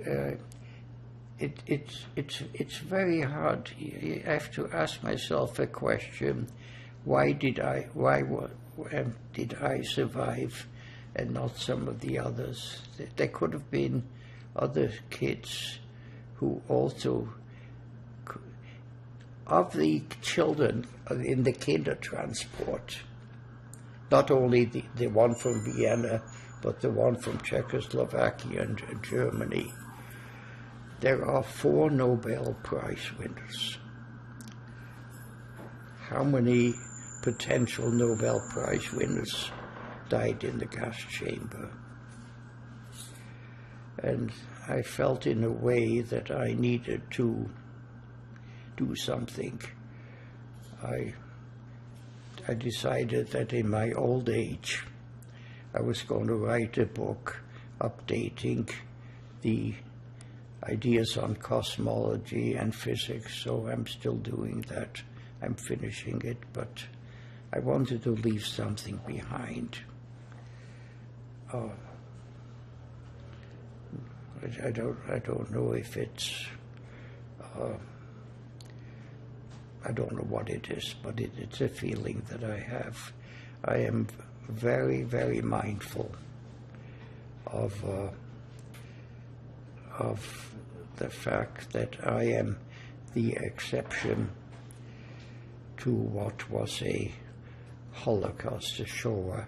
It's very hard. I have to ask myself a question: why did I survive, and not some of the others? There could have been other kids who also. Of the children in the Kindertransport, not only the one from Vienna, but the one from Czechoslovakia and Germany, there are 4 Nobel Prize winners. How many potential Nobel Prize winners died in the gas chamber? And I felt in a way that I needed to do something. I decided that in my old age I was going to write a book updating the ideas on cosmology and physics, so I'm still doing that. I'm finishing it, but I wanted to leave something behind. I don't know if it's I don't know what it is, but it's a feeling that I have. I am very, very mindful of the fact that I am the exception to what was a Holocaust, a Shoah.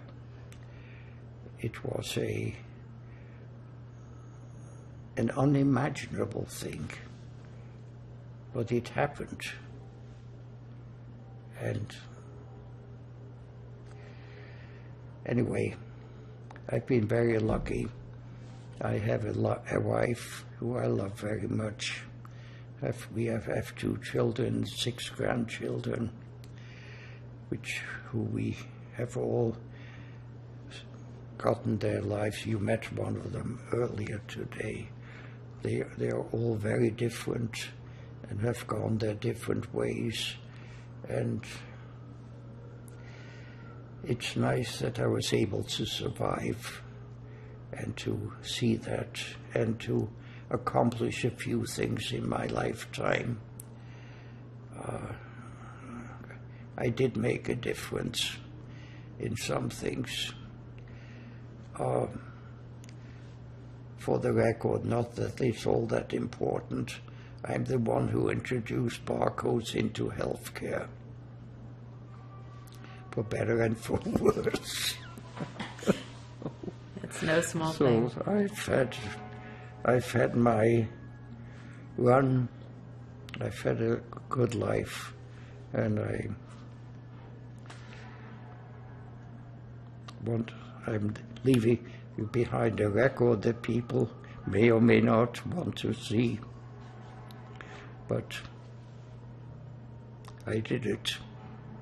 It was an unimaginable thing, but it happened. And anyway, I've been very lucky. I have a wife who I love very much. We have 2 children, 6 grandchildren, who we have all gotten their lives. You met one of them earlier today. They are all very different and have gone their different ways. And it's nice that I was able to survive and to see that and to accomplish a few things in my lifetime. I did make a difference in some things. For the record, not that it's all that important. I'm the one who introduced barcodes into healthcare, for better and for worse. It's no small thing. So I've had my run. I've had a good life, and I'm leaving behind a record that people may or may not want to see. But I did it.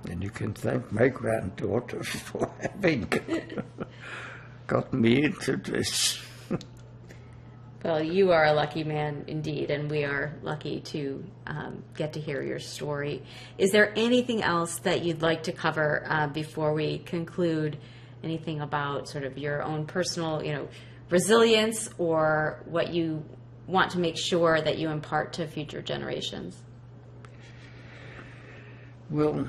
And you can thank my granddaughter for having got me into this. Well, you are a lucky man indeed, and we are lucky to get to hear your story. Is there anything else that you'd like to cover before we conclude? Anything about sort of your own personal, resilience, or what you want to make sure that you impart to future generations? Well,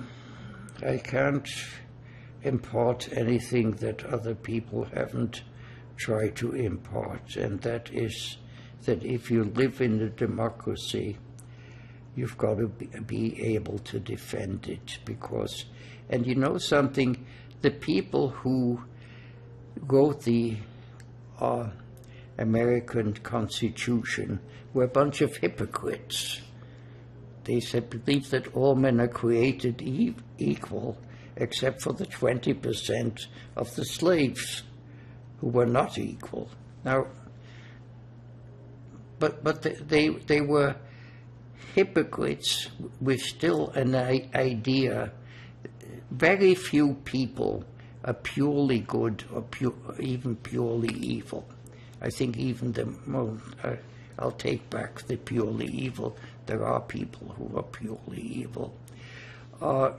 I can't impart anything that other people haven't tried to impart, and that is that if you live in a democracy, you've got to be able to defend it, because, and you know something, the people who wrote the American Constitution were a bunch of hypocrites. They said, believe that all men are created equal, except for the 20% of the slaves who were not equal. Now, but they were hypocrites with still an idea. Very few people are purely good or even purely evil. I think even I'll take back the purely evil. There are people who are purely evil. I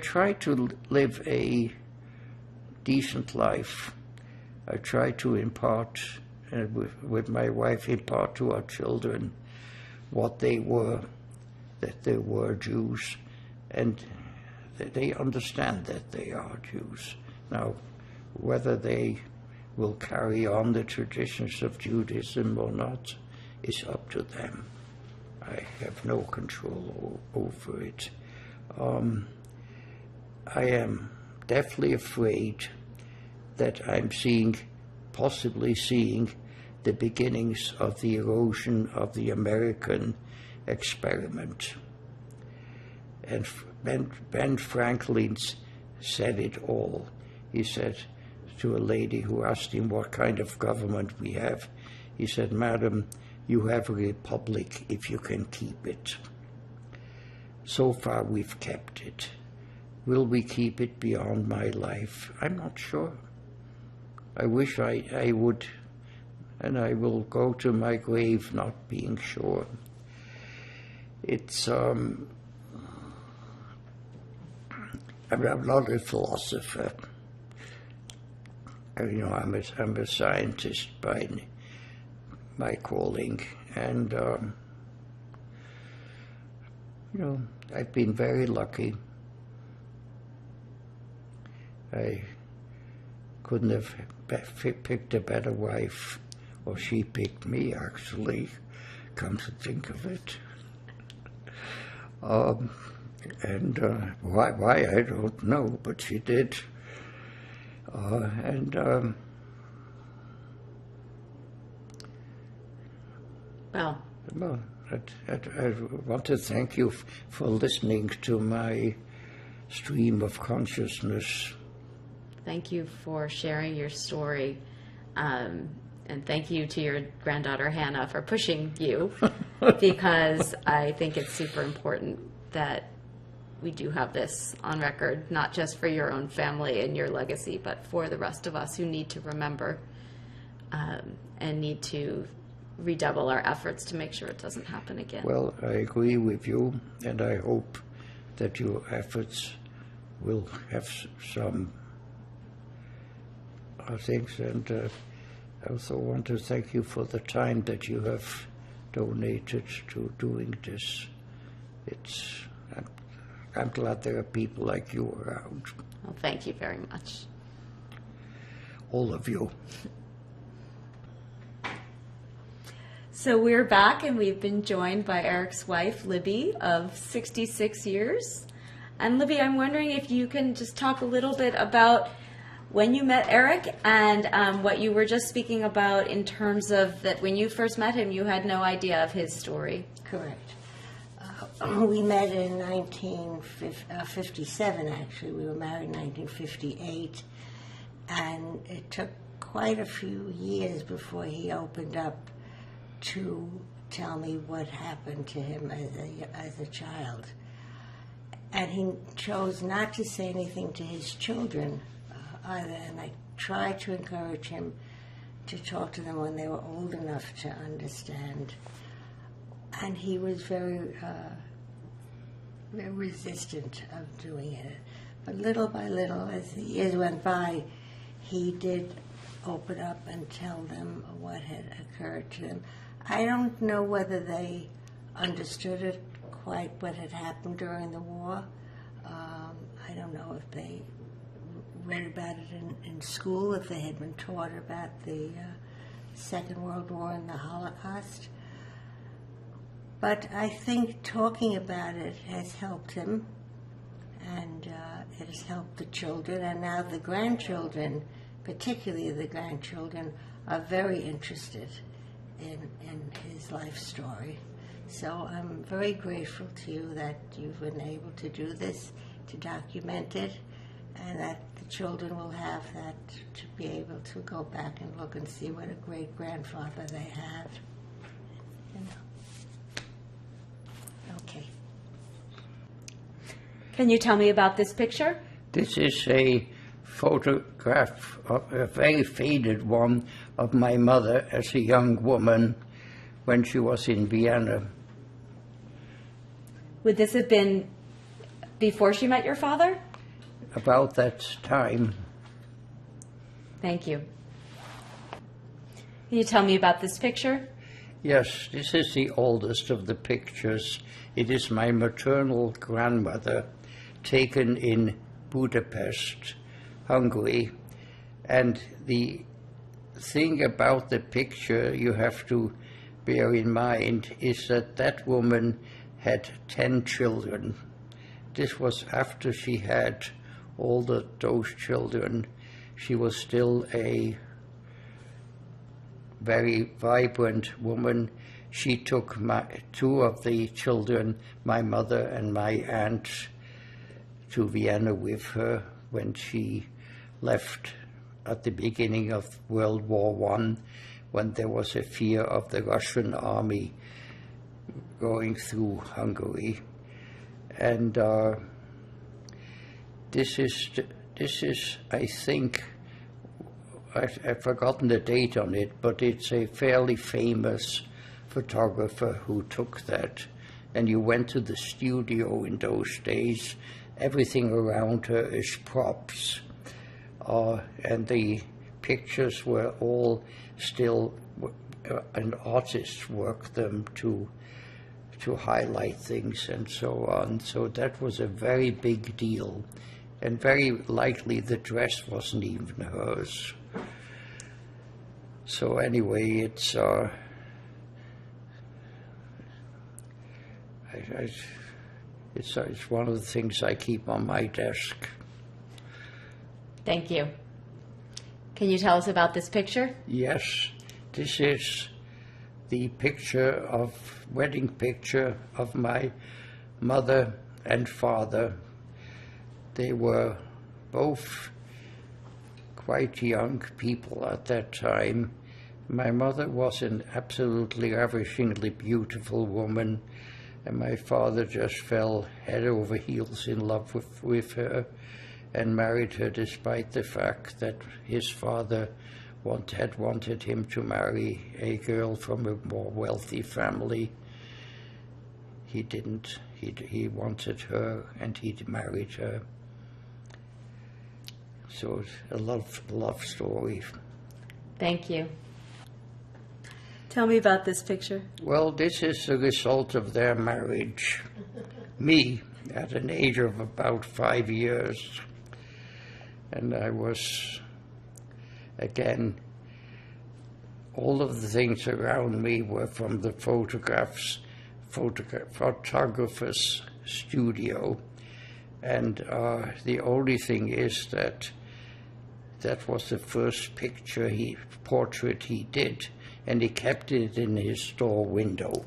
try to live a decent life. I try to impart, with my wife, impart to our children what they were, that they were Jews, and they understand that they are Jews. Now, whether they will carry on the traditions of Judaism or not is up to them. I have no control over it. I am deathly afraid that I'm possibly seeing the beginnings of the erosion of the American experiment. And Ben Franklin said it all. He said to a lady who asked him what kind of government we have, he said, "Madam, you have a republic if you can keep it. So far we've kept it. Will we keep it beyond my life? I'm not sure. I wish I would, and I will go to my grave not being sure." It's, I'm not a philosopher. I'm a scientist by my calling, and I've been very lucky. I couldn't have picked a better wife, or she picked me, actually, come to think of it. Why I don't know, but she did. Well, I want to thank you for listening to my stream of consciousness. Thank you for sharing your story. And thank you to your granddaughter, Hannah, for pushing you, because I think it's super important that we do have this on record, not just for your own family and your legacy, but for the rest of us who need to remember and need to redouble our efforts to make sure it doesn't happen again. Well, I agree with you, and I hope that your efforts will have some things. And I also want to thank you for the time that you have donated to doing this. I'm glad there are people like you around. Well, thank you very much. All of you. So we're back, and we've been joined by Eric's wife, Libby, of 66 years. And Libby, I'm wondering if you can just talk a little bit about when you met Eric and what you were just speaking about in terms of that when you first met him, you had no idea of his story. Correct. We met in 1957, actually. We were married in 1958. And it took quite a few years before he opened up to tell me what happened to him as a child. And he chose not to say anything to his children either, and I tried to encourage him to talk to them when they were old enough to understand. And he was very resistant of doing it. But little by little, as the years went by, he did open up and tell them what had occurred to them. I don't know whether they understood it quite what had happened during the war. I don't know if they read about it in school, if they had been taught about the Second World War and the Holocaust. But I think talking about it has helped him, and it has helped the children, and now the grandchildren, particularly the grandchildren, are very interested in his life story. So I'm very grateful to you that you've been able to do this, to document it, and that the children will have that to be able to go back and look and see what a great grandfather they had. You know. Okay. Can you tell me about this picture? This is a photograph, a very faded one, of my mother as a young woman when she was in Vienna. Would this have been before she met your father? About that time. Thank you. Can you tell me about this picture? Yes, this is the oldest of the pictures. It is my maternal grandmother, taken in Budapest, Hungary. And the thing about the picture you have to bear in mind is that that woman had 10 children. This was after she had all those children. She was still a very vibrant woman. She took two of the children, my mother and my aunt, to Vienna with her when she left at the beginning of World War I, when there was a fear of the Russian army going through Hungary. And this is, I think, I've forgotten the date on it, but it's a fairly famous photographer who took that. And you went to the studio in those days. Everything around her is props. And the pictures were all still, an artist worked them to highlight things and so on. So that was a very big deal. And very likely the dress wasn't even hers. So anyway, it's it's one of the things I keep on my desk. Thank you. Can you tell us about this picture? Yes, this is the wedding picture of my mother and father. They were both quite young people at that time. My mother was an absolutely ravishingly beautiful woman, and my father just fell head over heels in love with her and married her despite the fact that his father had wanted him to marry a girl from a more wealthy family. He didn't. He wanted her, and he married her. So it's a love story. Thank you. Tell me about this picture. Well, this is the result of their marriage. Me, at an age of about 5 years. And I was, again, all of the things around me were from the photographer's studio. And the only thing is that was the first portrait he did, and he kept it in his store window.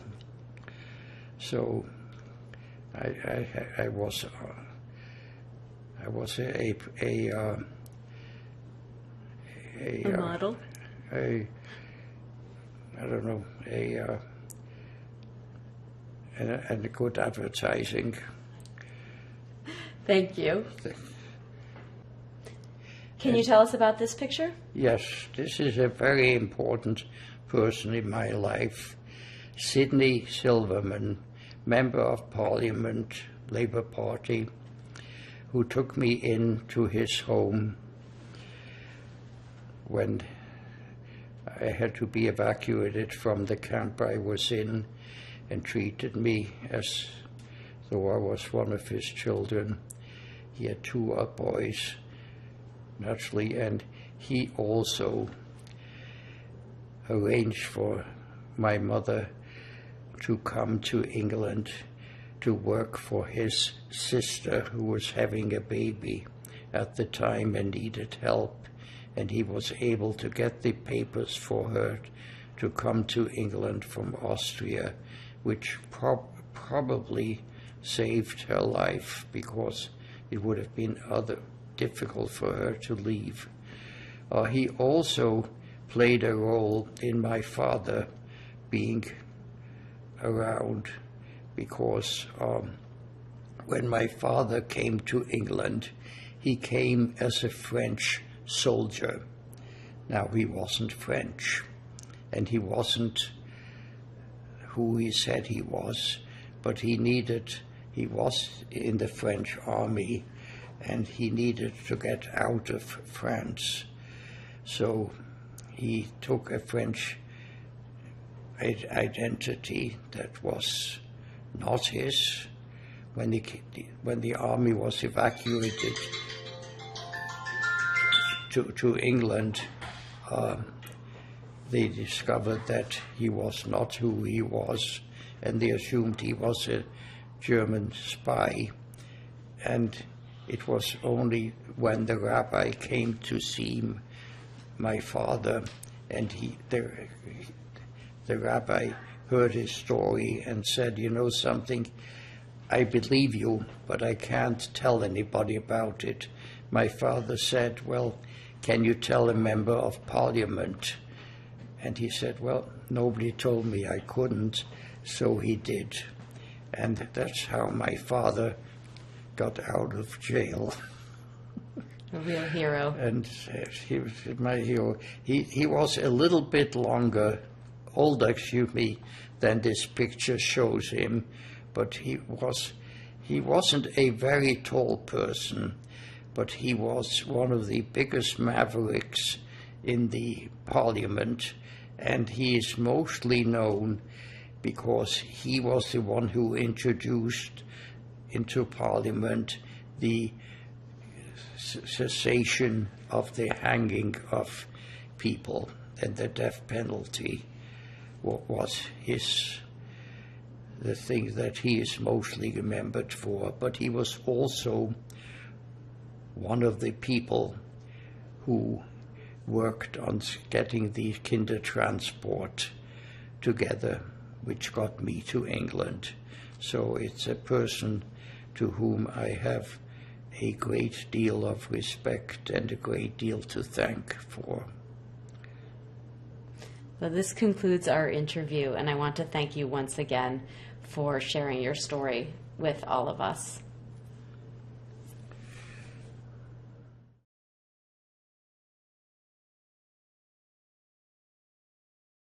So I was a model? I don't know, and a good advertising. Thank you. Can you tell us about this picture? Yes, this is a very important person in my life. Sidney Silverman, Member of Parliament, Labour Party, who took me into his home when I had to be evacuated from the camp I was in, and treated me as though I was one of his children. He had two boys, naturally, and he also arranged for my mother to come to England to work for his sister, who was having a baby at the time and needed help, and he was able to get the papers for her to come to England from Austria, which probably saved her life, because it would have been difficult for her to leave. He also played a role in my father being around, because when my father came to England, he came as a French soldier. Now, he wasn't French, and he wasn't who he said he was, but he was in the French army, and he needed to get out of France. So he took a French identity that was not his. When the army was evacuated to England, they discovered that he was not who he was, and they assumed he was a German spy. And it was only when the rabbi came to see my father, and the rabbi heard his story and said, "You know something, I believe you, but I can't tell anybody about it." My father said, "Well, can you tell a member of parliament?" And he said, "Well, nobody told me I couldn't," so he did. And that's how my father got out of jail. A real hero. And he was my hero. He was a little bit older, than this picture shows him, but he wasn't a very tall person, but he was one of the biggest mavericks in the parliament, and he is mostly known because he was the one who introduced into parliament the cessation of the hanging of people, and the death penalty was the thing that he is mostly remembered for. But he was also one of the people who worked on getting the Kindertransport together, which got me to England. So it's a person to whom I have a great deal of respect and a great deal to thank for. Well, this concludes our interview, and I want to thank you once again for sharing your story with all of us.